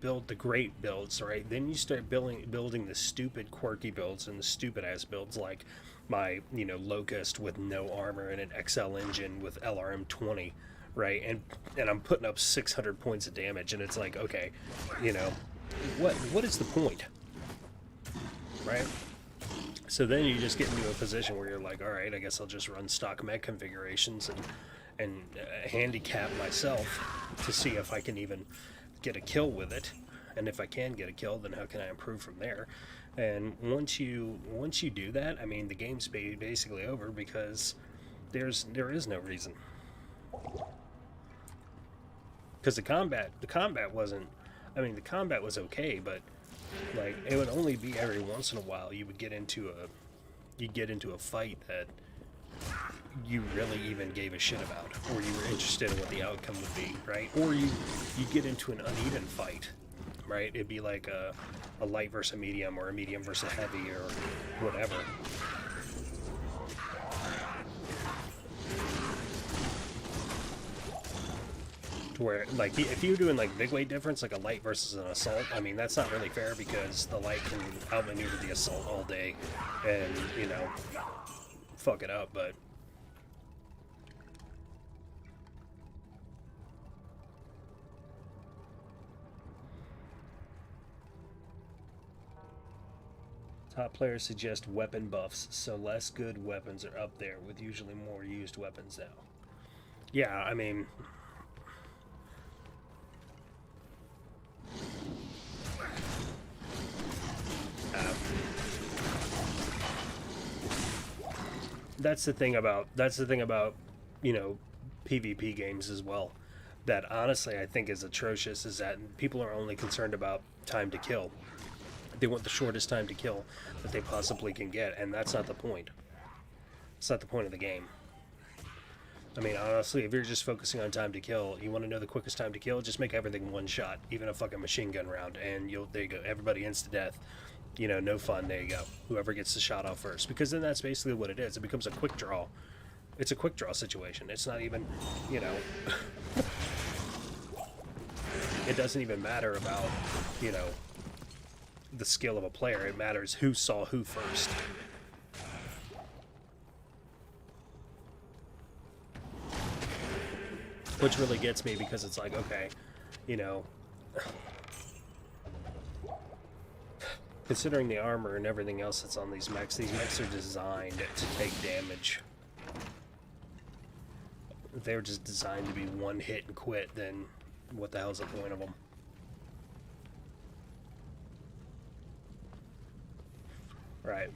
build the great builds, right, then you start building the stupid quirky builds and the stupid ass builds, like my, you know, Locust with no armor and an XL engine with LRM 20, right, and I'm putting up 600 points of damage, and it's like, okay, you know, what is the point, right? So then you just get into a position where you're like, all right, I guess I'll just run stock mech configurations and handicap myself to see if I can even get a kill with it, and if I can get a kill, then how can I improve from there? And once you do that, I mean, the game's basically over, because there is no reason. Because the combat wasn't, I mean, the combat was okay, but like, it would only be every once in a while you'd get into a fight that you really even gave a shit about, or you were interested in what the outcome would be, right? Or you get into an uneven fight, right? It'd be like a light versus a medium, or a medium versus a heavy, or whatever. To where, like, if you're doing like big weight difference, like a light versus an assault, I mean, that's not really fair, because the light can outmaneuver the assault all day and, you know, fuck it up. But top players suggest weapon buffs, so less good weapons are up there, with usually more used weapons now. Yeah, I mean, that's the thing about, you know, PvP games as well, that honestly I think is atrocious, is that people are only concerned about time to kill. They want the shortest time to kill that they possibly can get, and that's not the point. It's not the point of the game. I mean, honestly, if you're just focusing on time to kill, you want to know the quickest time to kill, just make everything one shot, even a fucking machine gun round, and there you go, everybody insta-death. You know, no fun, there you go. Whoever gets the shot off first. Because then that's basically what it is. It becomes a quick draw. It's a quick draw situation. It's not even, you know, it doesn't even matter about, you know, the skill of a player. It matters who saw who first. Which really gets me, because it's like, okay, you know, considering the armor and everything else that's on these mechs are designed to take damage. If they were just designed to be one hit and quit, then what the hell's the point of them? Right.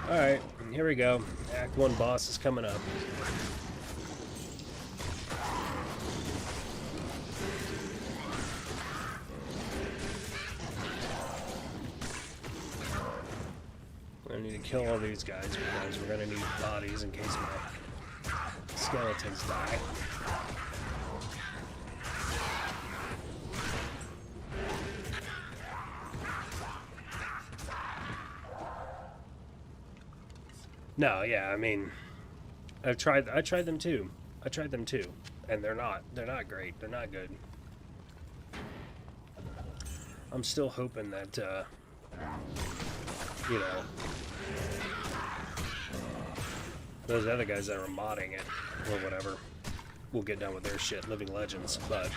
Alright, here we go. Act 1 boss is coming up. I need to kill all these guys, because we're gonna need bodies in case my skeletons die. No, yeah, I mean, I tried them too. And they're not great. They're not good. I'm still hoping that, you know, those other guys that are modding it, or whatever, will get done with their shit, Living Legends, but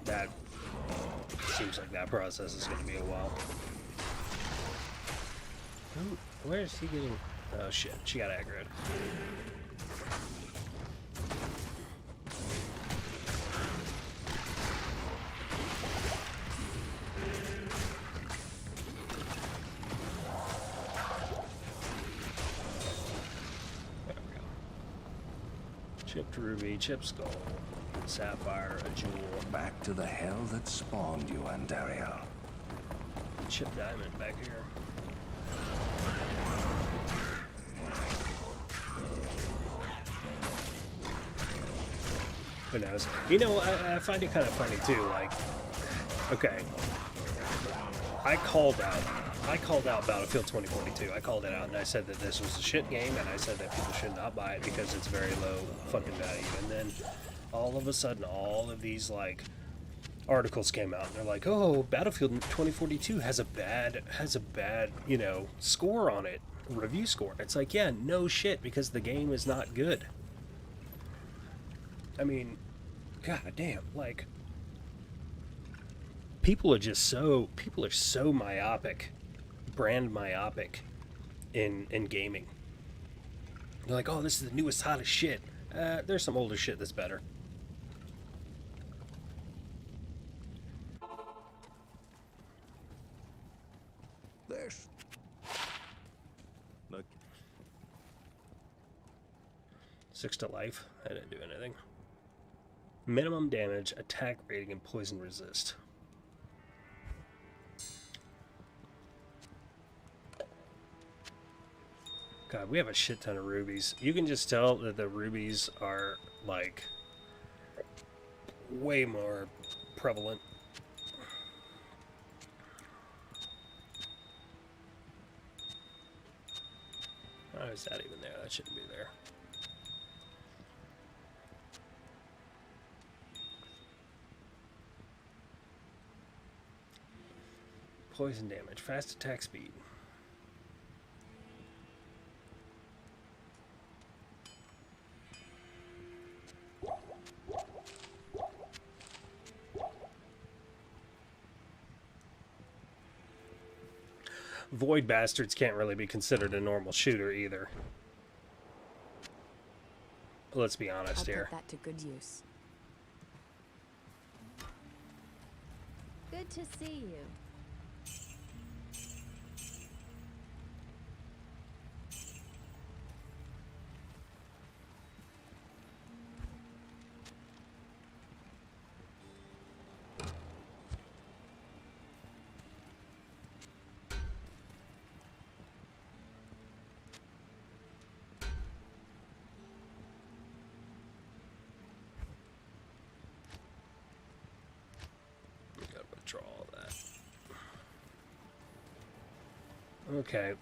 that seems like that process is going to be a while. Ooh, where is he getting... Oh shit, she got aggroed. Chipped ruby, chip skull, sapphire, a jewel, Back to the hell that spawned you, Andariel. chip diamond back here. Who knows? You know, I find it kind of funny too. Like, okay, I called out Battlefield 2042. I called it out and I said that this was a shit game, and I said that people should not buy it because it's very low fucking value. And then all of a sudden, all of these like articles came out and they're like, "Oh, Battlefield 2042 has a bad, you know, score on it, review score." It's like, yeah, no shit, because the game is not good. I mean, god damn, like, people are so myopic, brand myopic in gaming. They're like, "Oh, this is the newest, hottest shit." There's some older shit that's better. There's... Look. 6 to life. I didn't do anything. Minimum damage, attack rating, and poison resist. God, we have a shit ton of rubies. You can just tell that the rubies are, like, way more prevalent. How is that even there? That shouldn't be there. Poison damage, fast attack speed. Void Bastards can't really be considered a normal shooter either. Let's be honest I'll here. put that to good use. Good to see you. Gotta withdraw all that. Okay,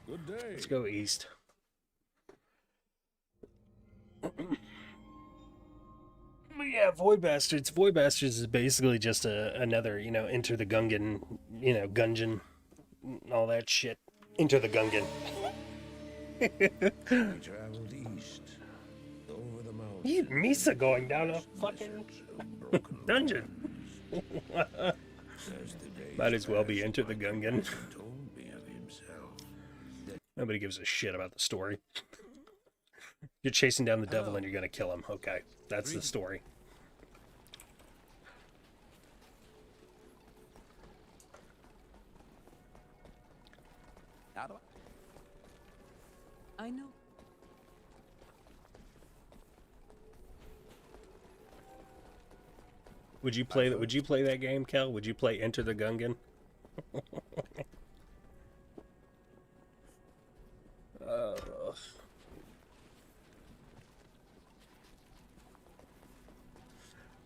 Good day. let's go east. Yeah, Void Bastards. Void Bastards is basically just another, you know, Enter the Gungan, you know, Gungeon, all that shit. Enter the Gungan. We traveled east, over the mountains. Misa going down a fucking dungeon. Might as well be Enter the Gungan. Told me of himself. Nobody gives a shit about the story. You're chasing down the devil and you're gonna kill him. Okay, that's the story. How do I know. Would you play that? Would you play that game, Kel? Would you play Enter the Gungan?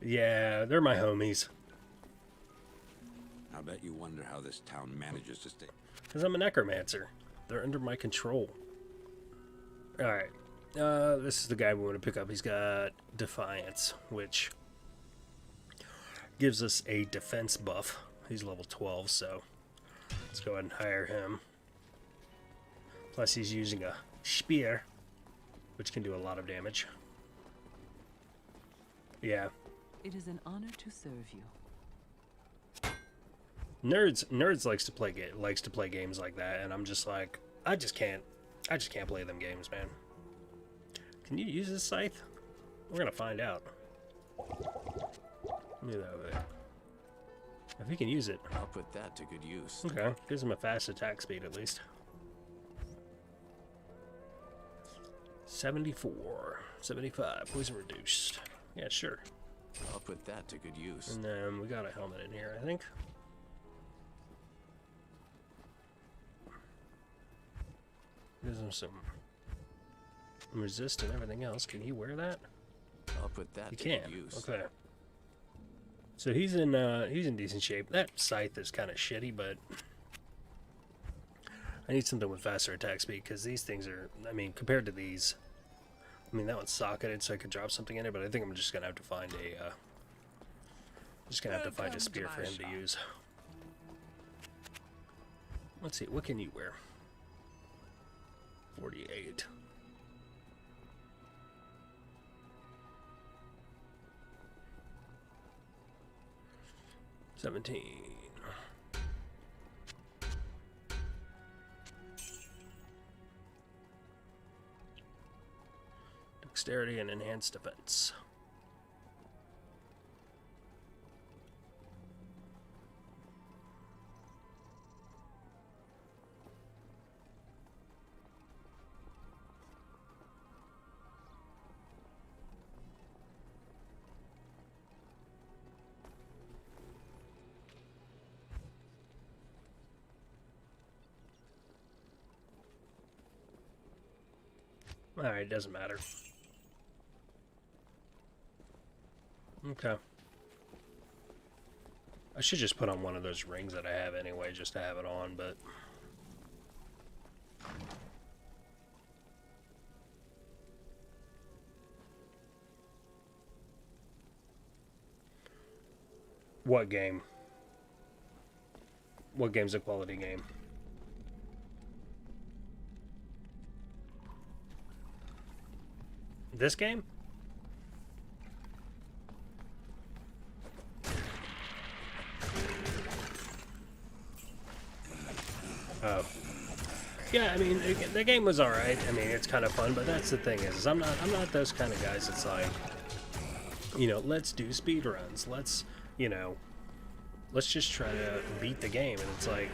Yeah, they're my homies. I bet you wonder how this town manages to stay. Because I'm a necromancer. They're under my control. Alright. This is the guy we want to pick up. He's got Defiance, which gives us a defense buff. He's level 12, so let's go ahead and hire him. Plus he's using a spear, which can do a lot of damage. Yeah. It is an honor to serve you. Nerds likes to play games like that, and I'm just like, I just can't play them games, man. Can you use this scythe? We're gonna find out. Do that with it. If he can use it. I'll put that to good use. Okay, gives him a fast attack speed at least. 74, 75, poison reduced. Yeah, sure. I'll put that to good use. And then we got a helmet in here, I think. Gives him some resist and everything else. Can he wear that? I'll put that He to can. good use. Okay. So he's in decent shape. That scythe is kind of shitty, but I need something with faster attack speed because these things are, I mean, compared to these, I mean, that one's socketed, so I could drop something in it, but I think I'm just gonna have to find a spear for him to use. Let's see, what can you wear? 48. $17. Dexterity and enhanced defense. Alright, doesn't matter. Okay. I should just put on one of those rings that I have anyway, just to have it on, but... What game? What game's a quality game? This game? Oh. Yeah, I mean, the game was alright. I mean, it's kind of fun, but that's the thing is I'm not those kind of guys that's like, you know, let's do speed runs. Let's, you know, let's just try to beat the game. And it's like,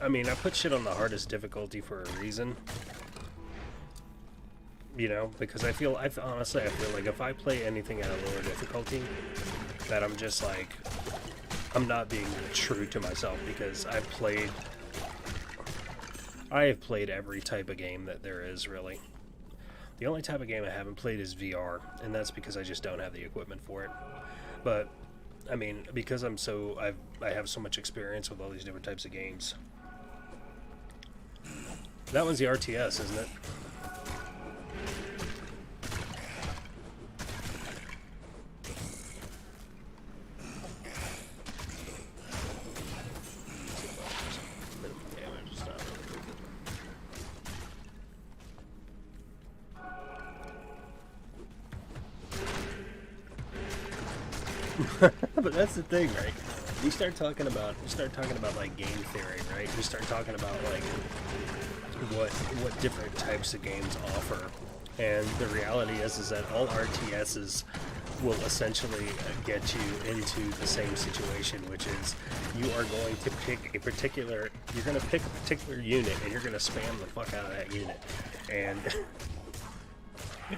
I mean, I put shit on the hardest difficulty for a reason. You know, because honestly, I feel like if I play anything at a lower difficulty, that I'm just like, I'm not being true to myself because I have played every type of game that there is, really. The only type of game I haven't played is VR, and that's because I just don't have the equipment for it. But, I mean, because I have so much experience with all these different types of games. That one's the RTS, isn't it? But that's the thing, right? You start talking about like game theory, right? You start talking about like what different types of games offer, and the reality is that all RTSs will essentially get you into the same situation, which is you are going to pick a particular unit, and you're going to spam the fuck out of that unit, and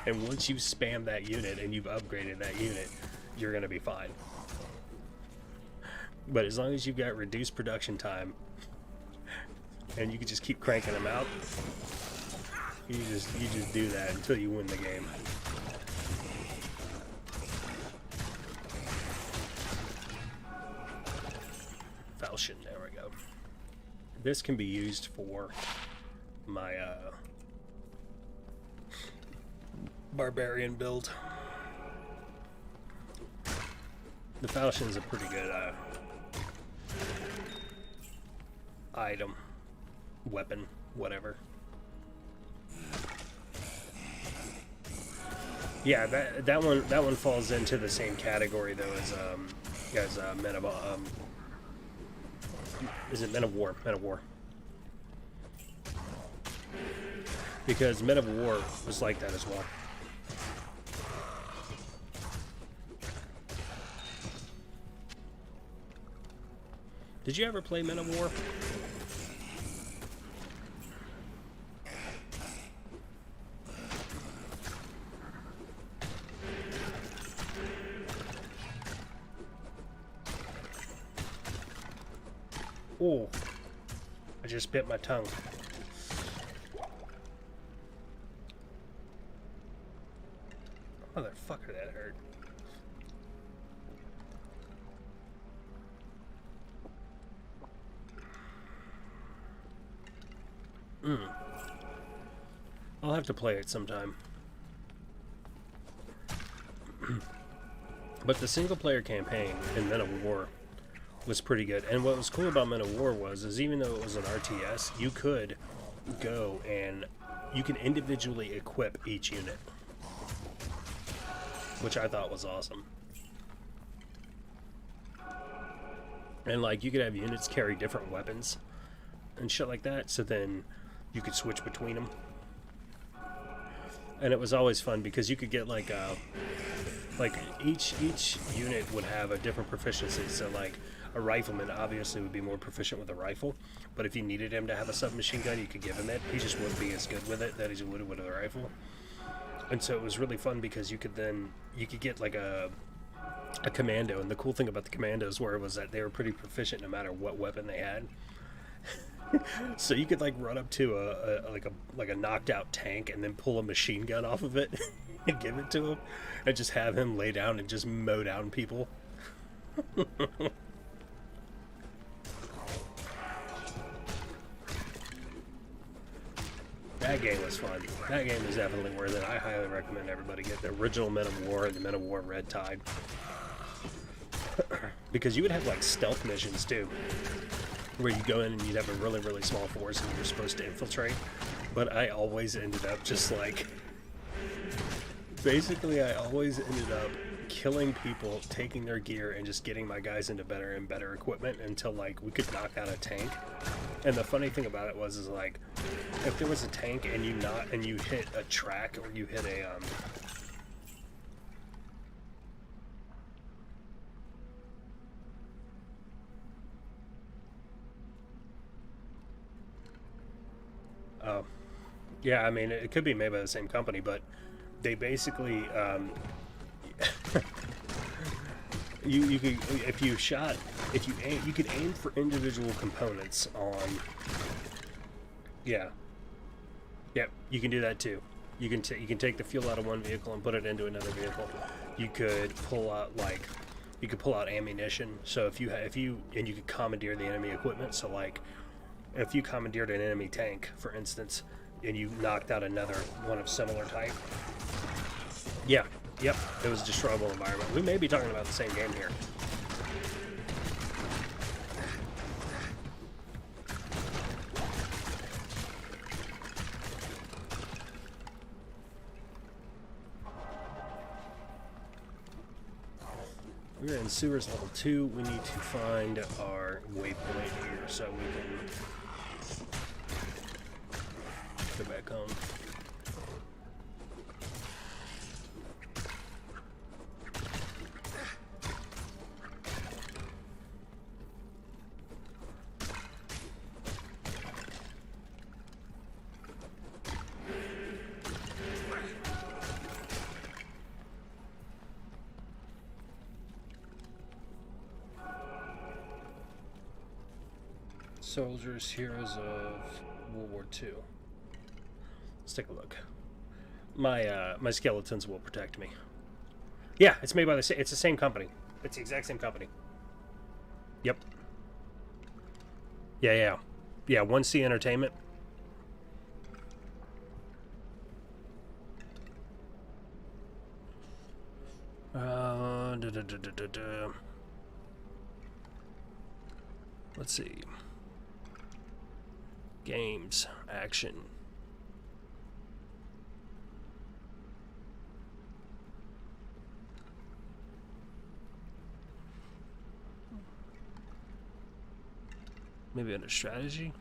and once you spam that unit and you've upgraded that unit, you're going to be fine. But as long as you've got reduced production time and you can just keep cranking them out, you just do that until you win the game. Falchion, there we go. This can be used for my barbarian build. The falchion's a pretty good item, weapon, whatever. Yeah, that one falls into the same category though as Men of is it Men of War? Men of War. Because Men of War was like that as well. Did you ever play Men of War? Oh, I just bit my tongue. Motherfucker, that hurt. I'll have to play it sometime. But the single player campaign in Men of War was pretty good. And what was cool about Men of War is even though it was an RTS, you could go and you can individually equip each unit, which I thought was awesome. And like you could have units carry different weapons and shit like that, so then you could switch between them. And it was always fun because you could get like each unit would have a different proficiency. So like a rifleman obviously would be more proficient with a rifle, but if you needed him to have a submachine gun, you could give him it. He just wouldn't be as good with it that he would with a rifle. And so it was really fun because you could get like a commando, and the cool thing about the commandos was that they were pretty proficient no matter what weapon they had. So you could like run up to a knocked out tank and then pull a machine gun off of it and give it to him and just have him lay down and just mow down people. That game was fun. That game is definitely worth it. I highly recommend everybody get the original Men of War and the Men of War Red Tide. Because you would have like stealth missions too, where you go in and you'd have a really, really small force and you're supposed to infiltrate. But I always ended up just like... Basically, I always ended up killing people, taking their gear, and just getting my guys into better and better equipment until like we could knock out a tank. And the funny thing about it is like, if there was a tank and you hit a track or you hit a yeah, I mean, it could be made by the same company, but they basically, you could, you could aim for individual components on, yeah, you can do that too. You can take the fuel out of one vehicle and put it into another vehicle. You could pull out ammunition. So if you could commandeer the enemy equipment. So like, if you commandeered an enemy tank, for instance, and you knocked out another one of similar type. Yeah, yep, it was a destroyable environment. We may be talking about the same game here. We're in sewers level 2. We need to find our waypoint here so we can go back home. Soldiers, heroes of World War II. Let's take a look. My skeletons will protect me. Yeah, it's made by it's the same company. It's the exact same company. Yep. Yeah. 1C Entertainment. Let's see. Games, action. Maybe under strategy?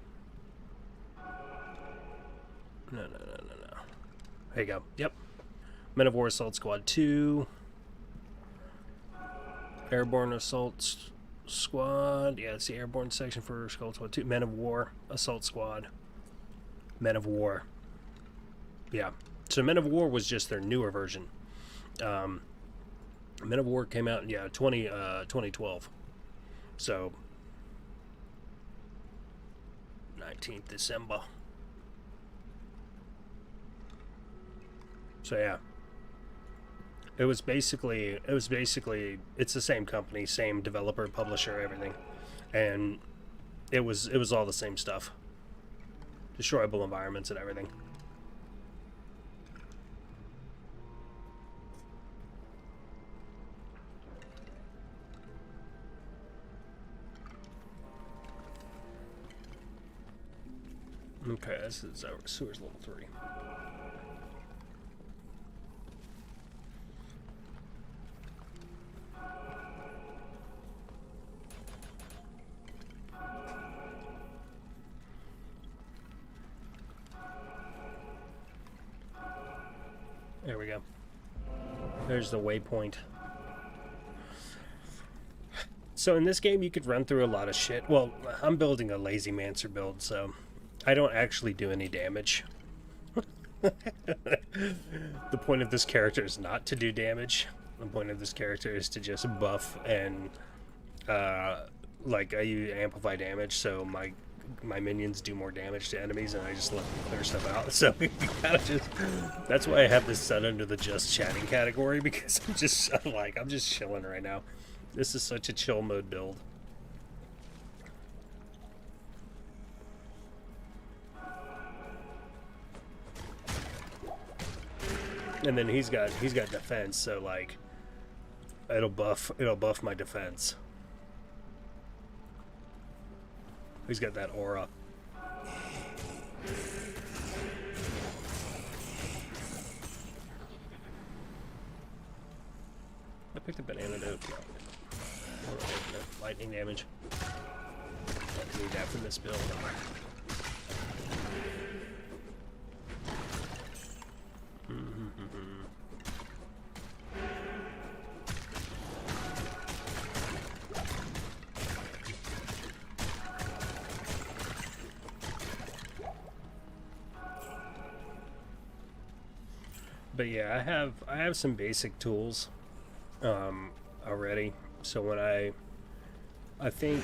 No. There you go. Yep. Men of War Assault Squad 2. Airborne Assault Squad. Yeah, it's the airborne section for Assault Squad 2. Men of War Assault Squad. Men of War. Yeah. So Men of War was just their newer version. Men of War came out in 2012. So 19th December. So yeah. It was basically it's the same company, same developer, publisher, everything. And it was all the same stuff. Destroyable environments and everything. Okay, this is our sewers level 3. There we go. There's the waypoint. So in this game, you could run through a lot of shit. Well, I'm building a Lazy Mancer build, so I don't actually do any damage. The point of this character is not to do damage. The point of this character is to just buff and, like, I use amplify damage, so my minions do more damage to enemies, and I just let them clear stuff out. So you gotta just, that's why I have this set under the just chatting category, because I'm just chilling right now. This is such a chill mode build. And then he's got defense, so like it'll buff my defense. He's got that aura. I picked a banana note. Lightning damage. I need that from this build. But yeah, I have some basic tools already. So when I think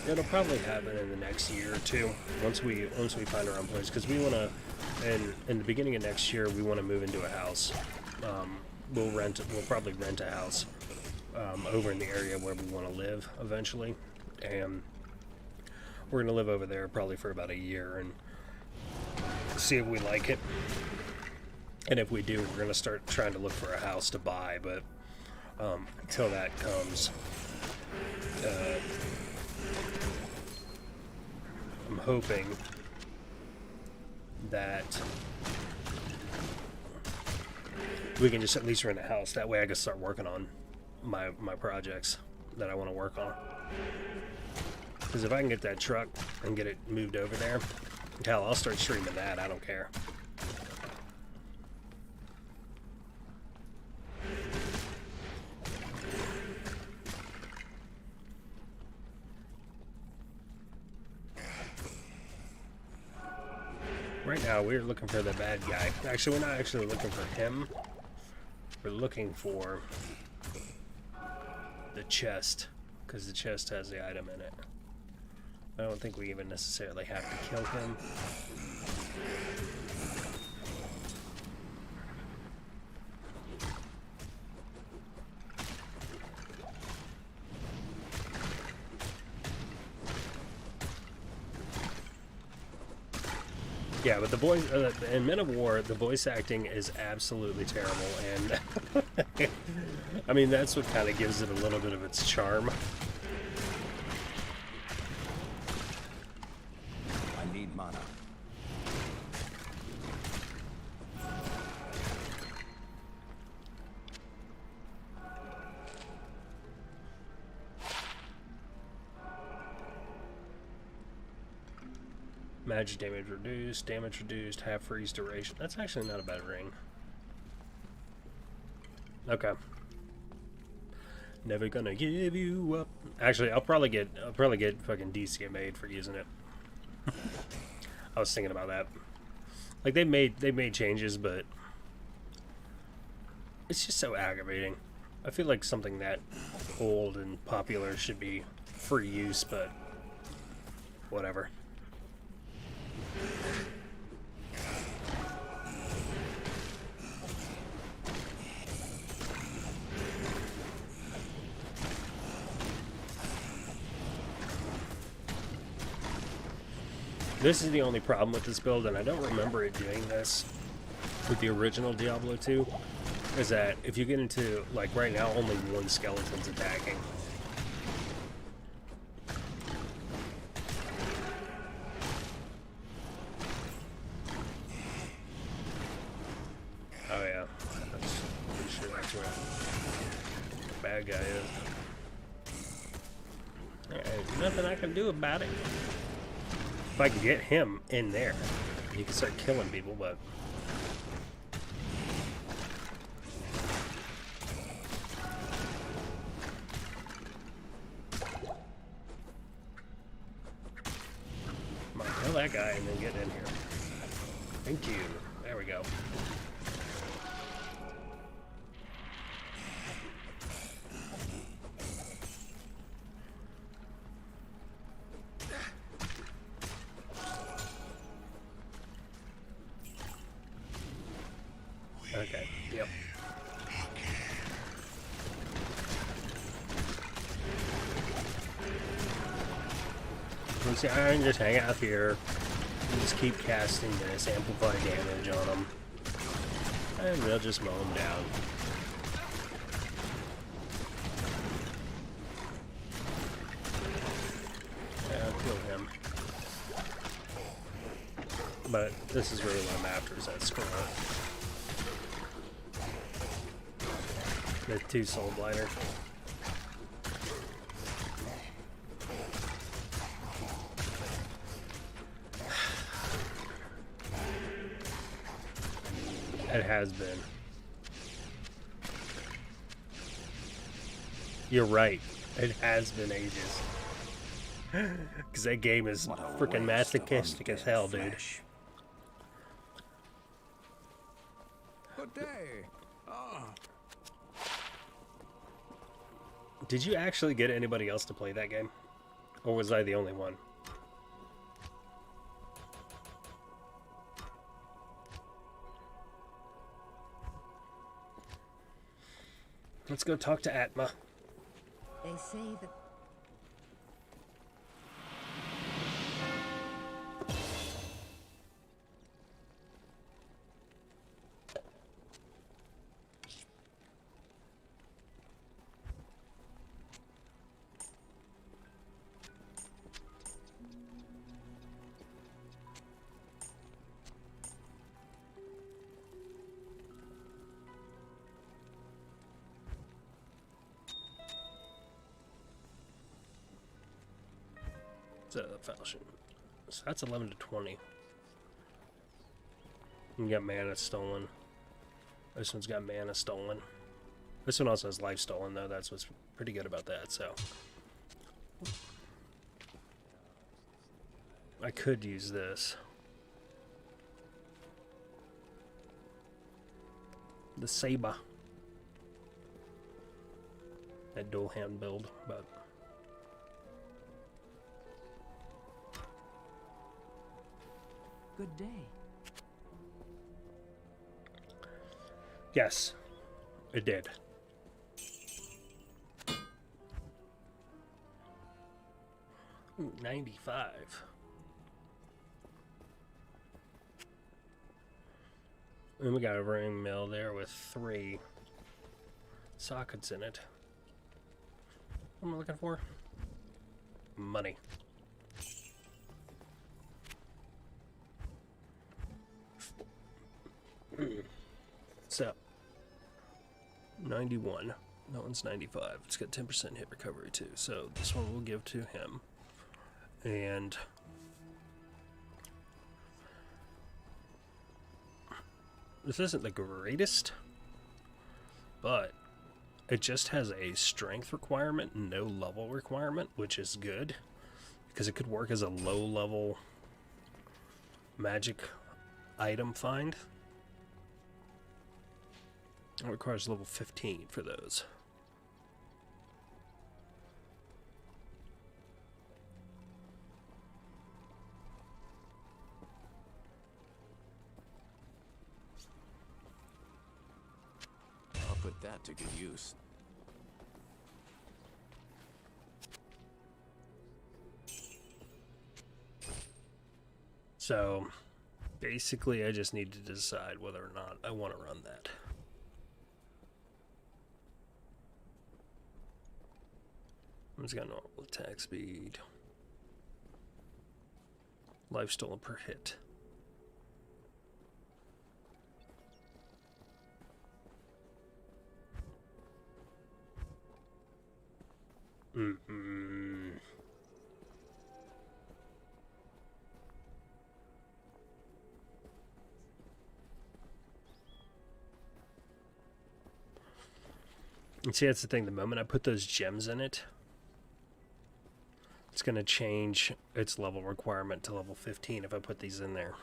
it'll probably happen in the next year or two, once we find our own place, because we want to, and in the beginning of next year we want to move into a house. We'll probably rent a house over in the area where we want to live eventually, and we're gonna live over there probably for about a year and see if we like it. And if we do, we're going to start trying to look for a house to buy, but until that comes, I'm hoping that we can just at least rent a house. That way I can start working on my projects that I want to work on. Because if I can get that truck and get it moved over there, hell, I'll start streaming that. I don't care. Right now, we're looking for the bad guy. Actually, we're not actually looking for him. We're looking for the chest, because the chest has the item in it. I don't think we even necessarily have to kill him. Yeah, but the voice in Men of War, the voice acting is absolutely terrible, and I mean that's what kind of gives it a little bit of its charm. I need mana. Magic damage reduced, half freeze duration. That's actually not a bad ring. Okay. Never gonna give you up. Actually, I'll probably get fucking DC made for using it. I was thinking about that. Like they made changes, but it's just so aggravating. I feel like something that old and popular should be free use, but whatever. This is the only problem with this build, and I don't remember it doing this with the original Diablo 2, is that if you get into, like right now, only one skeleton's attacking. Oh yeah, that's pretty sure that's where the bad guy is. Alright, nothing I can do about it. If I can get him in there, he can start killing people, but... Come on, kill that guy and then get in here. Thank you. There we go. Okay, yep. See, I can just hang out here and just keep casting this, amplify damage on them, and they'll just mow them down. Yeah, I'll kill him. But this is really what I'm after, is that scroll. The 2 soul blighter. It has been. You're right. It has been ages. Because that game is freaking masochistic as hell, dude. Good day. Did you actually get anybody else to play that game? Or was I the only one? Let's go talk to Atma. They say that Fellowship. So that's 11 to 20. You got mana stolen. This one's got mana stolen. This one also has life stolen, though. That's what's pretty good about that, so. I could use this. The Saber. That dual hand build, but. Good day. Yes, it did. Ooh, 95. And we got a ring mill there with 3 sockets in it. What am I looking for? Money. So, 91. That one's 95. It's got 10% hit recovery too. So this one we'll give to him. And this isn't the greatest, but it just has a strength requirement, no level requirement, which is good because it could work as a low level magic item find. It requires level 15 for those. put that to good use. So, basically, I just need to decide whether or not I want to run that. I'm just got normal attack speed. Life stolen per hit. And see, that's the thing. The moment I put those gems in it, it's going to change its level requirement to level 15 if I put these in there.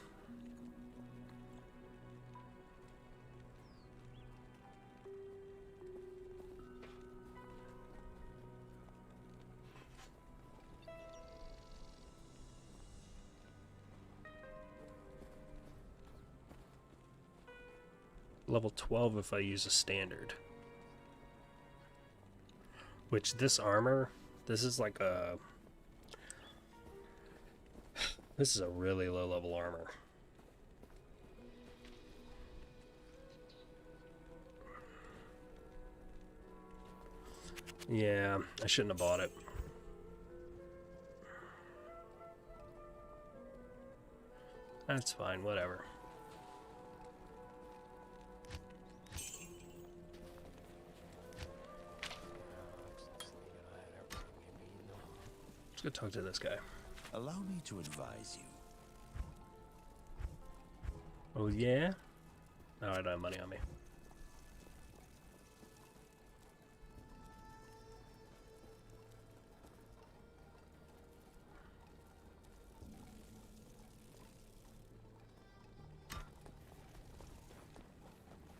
Level 12 if I use a standard. Which this armor, this is like a... This is a really low level armor. Yeah, I shouldn't have bought it. That's fine, whatever. Let's go talk to this guy. Allow me to advise you. Oh yeah? No, I don't have money on me.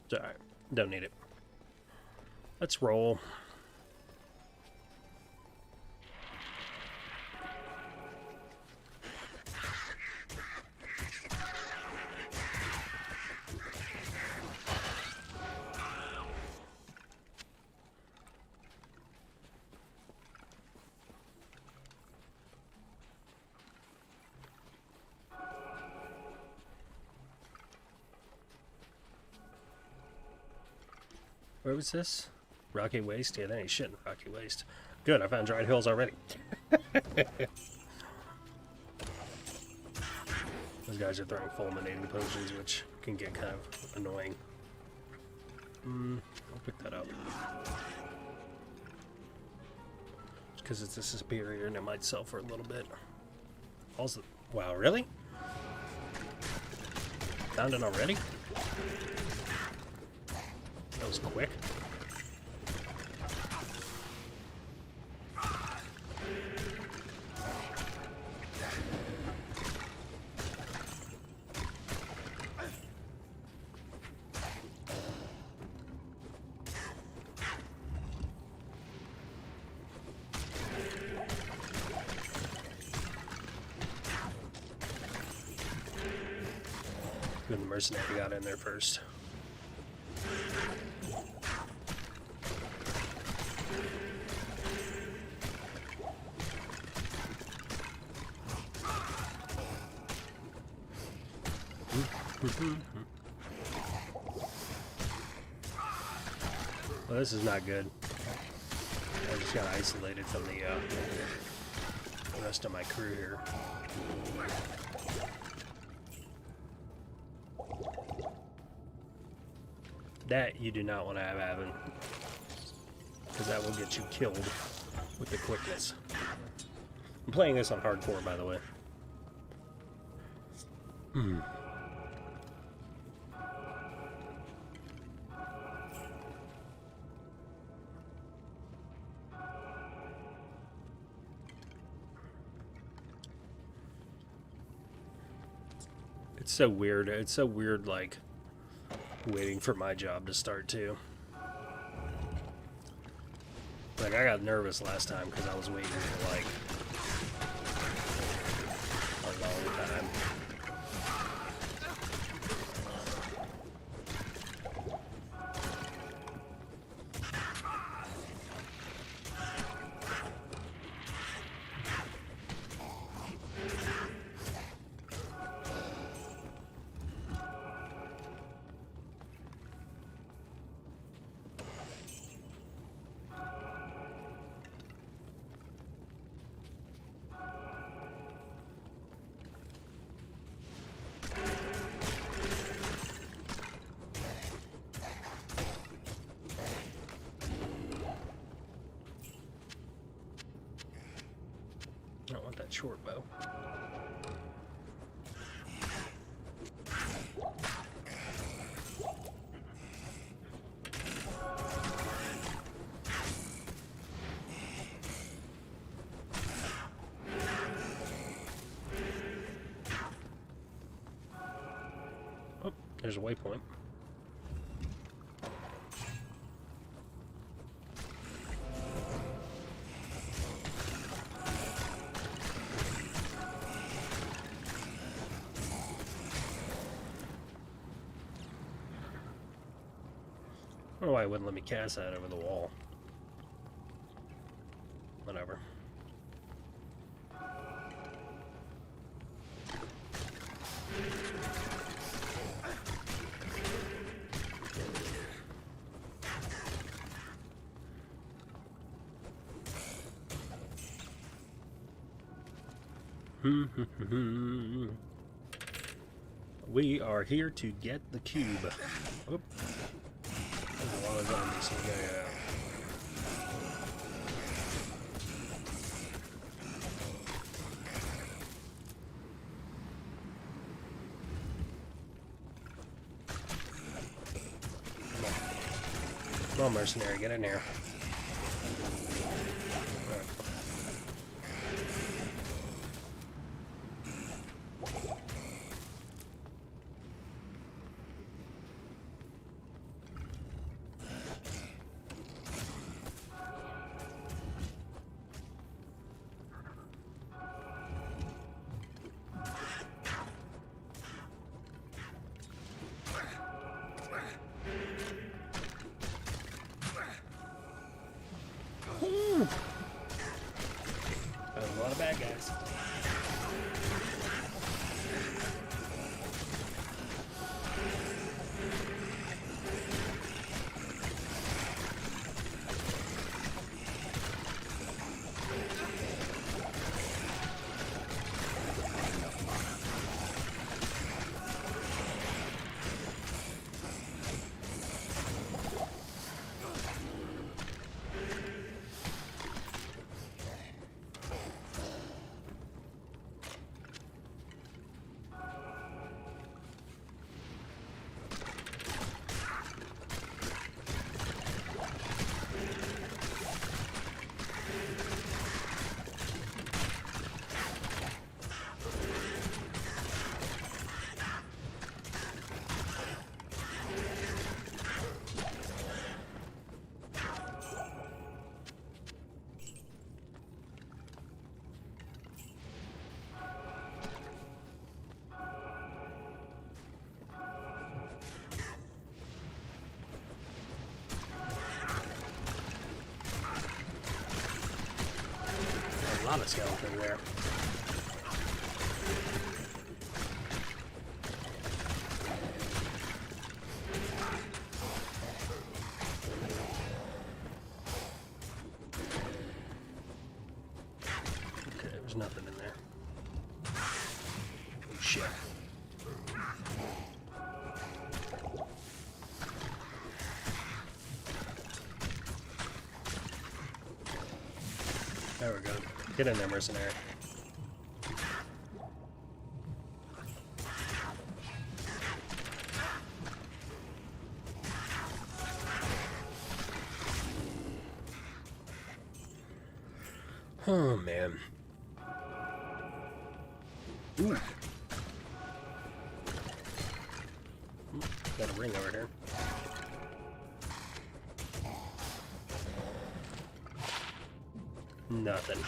It's alright. Don't need it. Let's roll. Where was this? Rocky Waste? Yeah, that ain't shit in Rocky Waste. Good, I found dried hills already. Those guys are throwing fulminating potions, which can get kind of annoying. I'll pick that up. Because it's a superior and it might sell for a little bit. Also, wow, really? Found it already? That was quick. Good, the mercenary got in there first. Well, this is not good. I just got isolated from the rest of my crew here. That you do not want to have happen, because that will get you killed with the quickness. I'm playing this on hardcore, by the way. It's so weird. It's so weird, like, waiting for my job to start, too. Like, I got nervous last time because I was waiting for, like, a long time. I don't want that short bow. Oh, there's a waypoint. I don't know why it wouldn't let me cast that over the wall. Whatever. We are here to get the cube. Oop. There's a lot of zombies, so we gotta get out. Come on, mercenary, get in here. Alright. There's a lot of bad guys. A lot of skeletons there. Okay, there's nothing in there. Oh shit. There we go. Get in there, mercenary. Oh, man. Ooh. Got a ring over here. Nothing.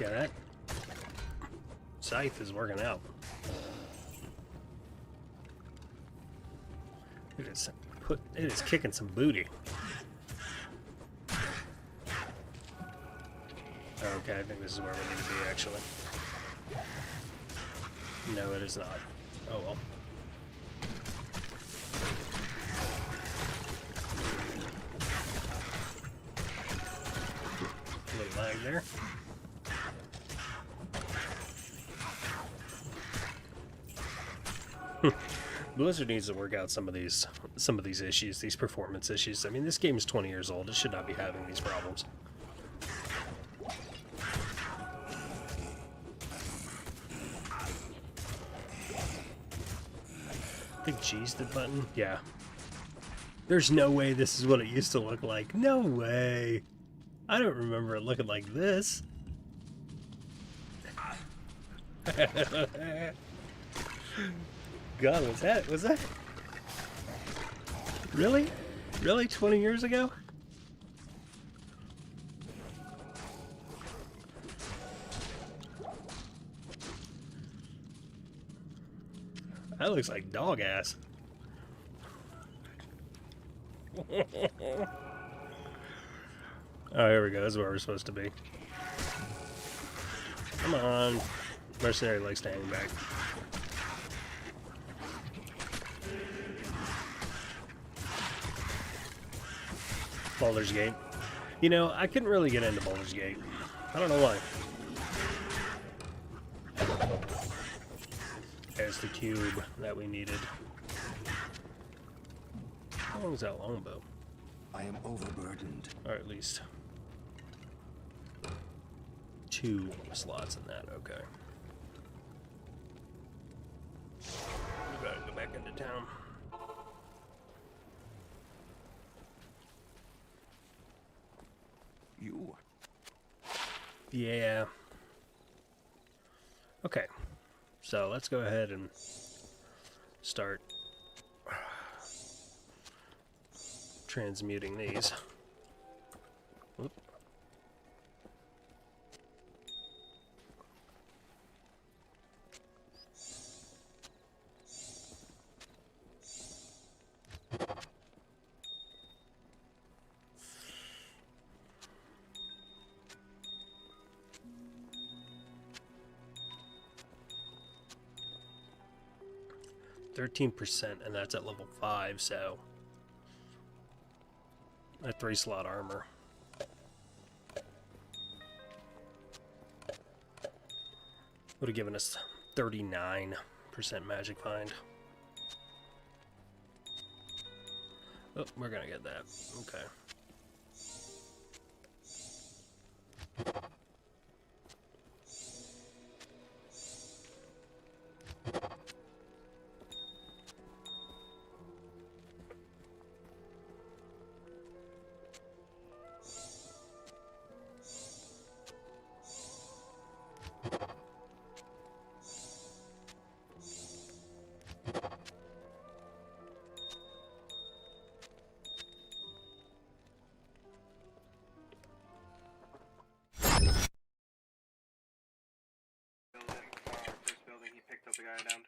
Yeah, that scythe is working out. It is kicking some booty. Okay, I think this is where we need to be, actually. No, it is not. Oh well. A little lag there. Blizzard needs to work out some of these issues, these performance issues. I mean, this game is 20 years old. It should not be having these problems. I think G's the button. Yeah. There's no way this is what it used to look like. No way. I don't remember it looking like this. God, was that really 20 years ago? That looks like dog ass. Oh, here we go. This is where we're supposed to be. Come on. Mercenary likes to hang back. Baldur's Gate. You know, I couldn't really get into Baldur's Gate. I don't know why. There's the cube that we needed. How long is that longbow? I am overburdened. Or at least 2 slots in that, okay. We gotta go back into town. You. Yeah. Okay. So let's go ahead and start transmuting these. Whoop. %, and that's at level 5, so a 3-slot armor. Would have given us 39% magic find. Oh, we're gonna get that. Okay. First building, he picked up the guy down.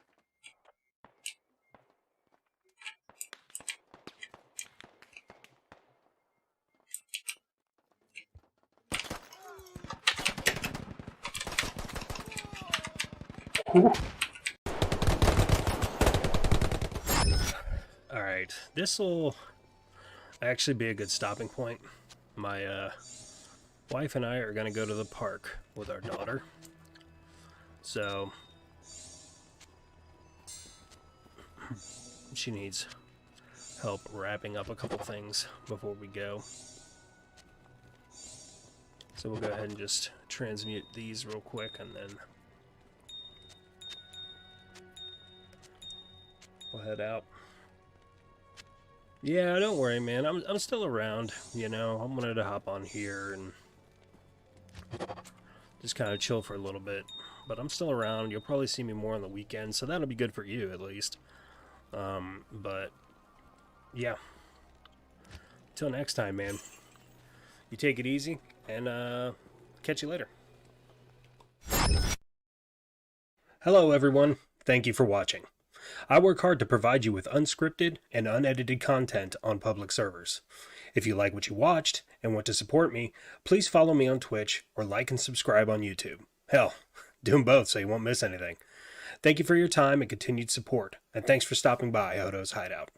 Alright, this will actually be a good stopping point. My wife and I are going to go to the park with our daughter. So she needs help wrapping up a couple things before we go. So we'll go ahead and just transmute these real quick and then we'll head out. Yeah, don't worry, man. I'm still around, you know. I wanted to hop on here and just kind of chill for a little bit. But I'm still around. You'll probably see me more on the weekend, so that'll be good for you, at least. But, yeah. Till next time, man. You take it easy, and catch you later. Hello, everyone. Thank you for watching. I work hard to provide you with unscripted and unedited content on public servers. If you like what you watched and want to support me, please follow me on Twitch or like and subscribe on YouTube. Hell, do them both so you won't miss anything. Thank you for your time and continued support, and thanks for stopping by Hoto's Hideout.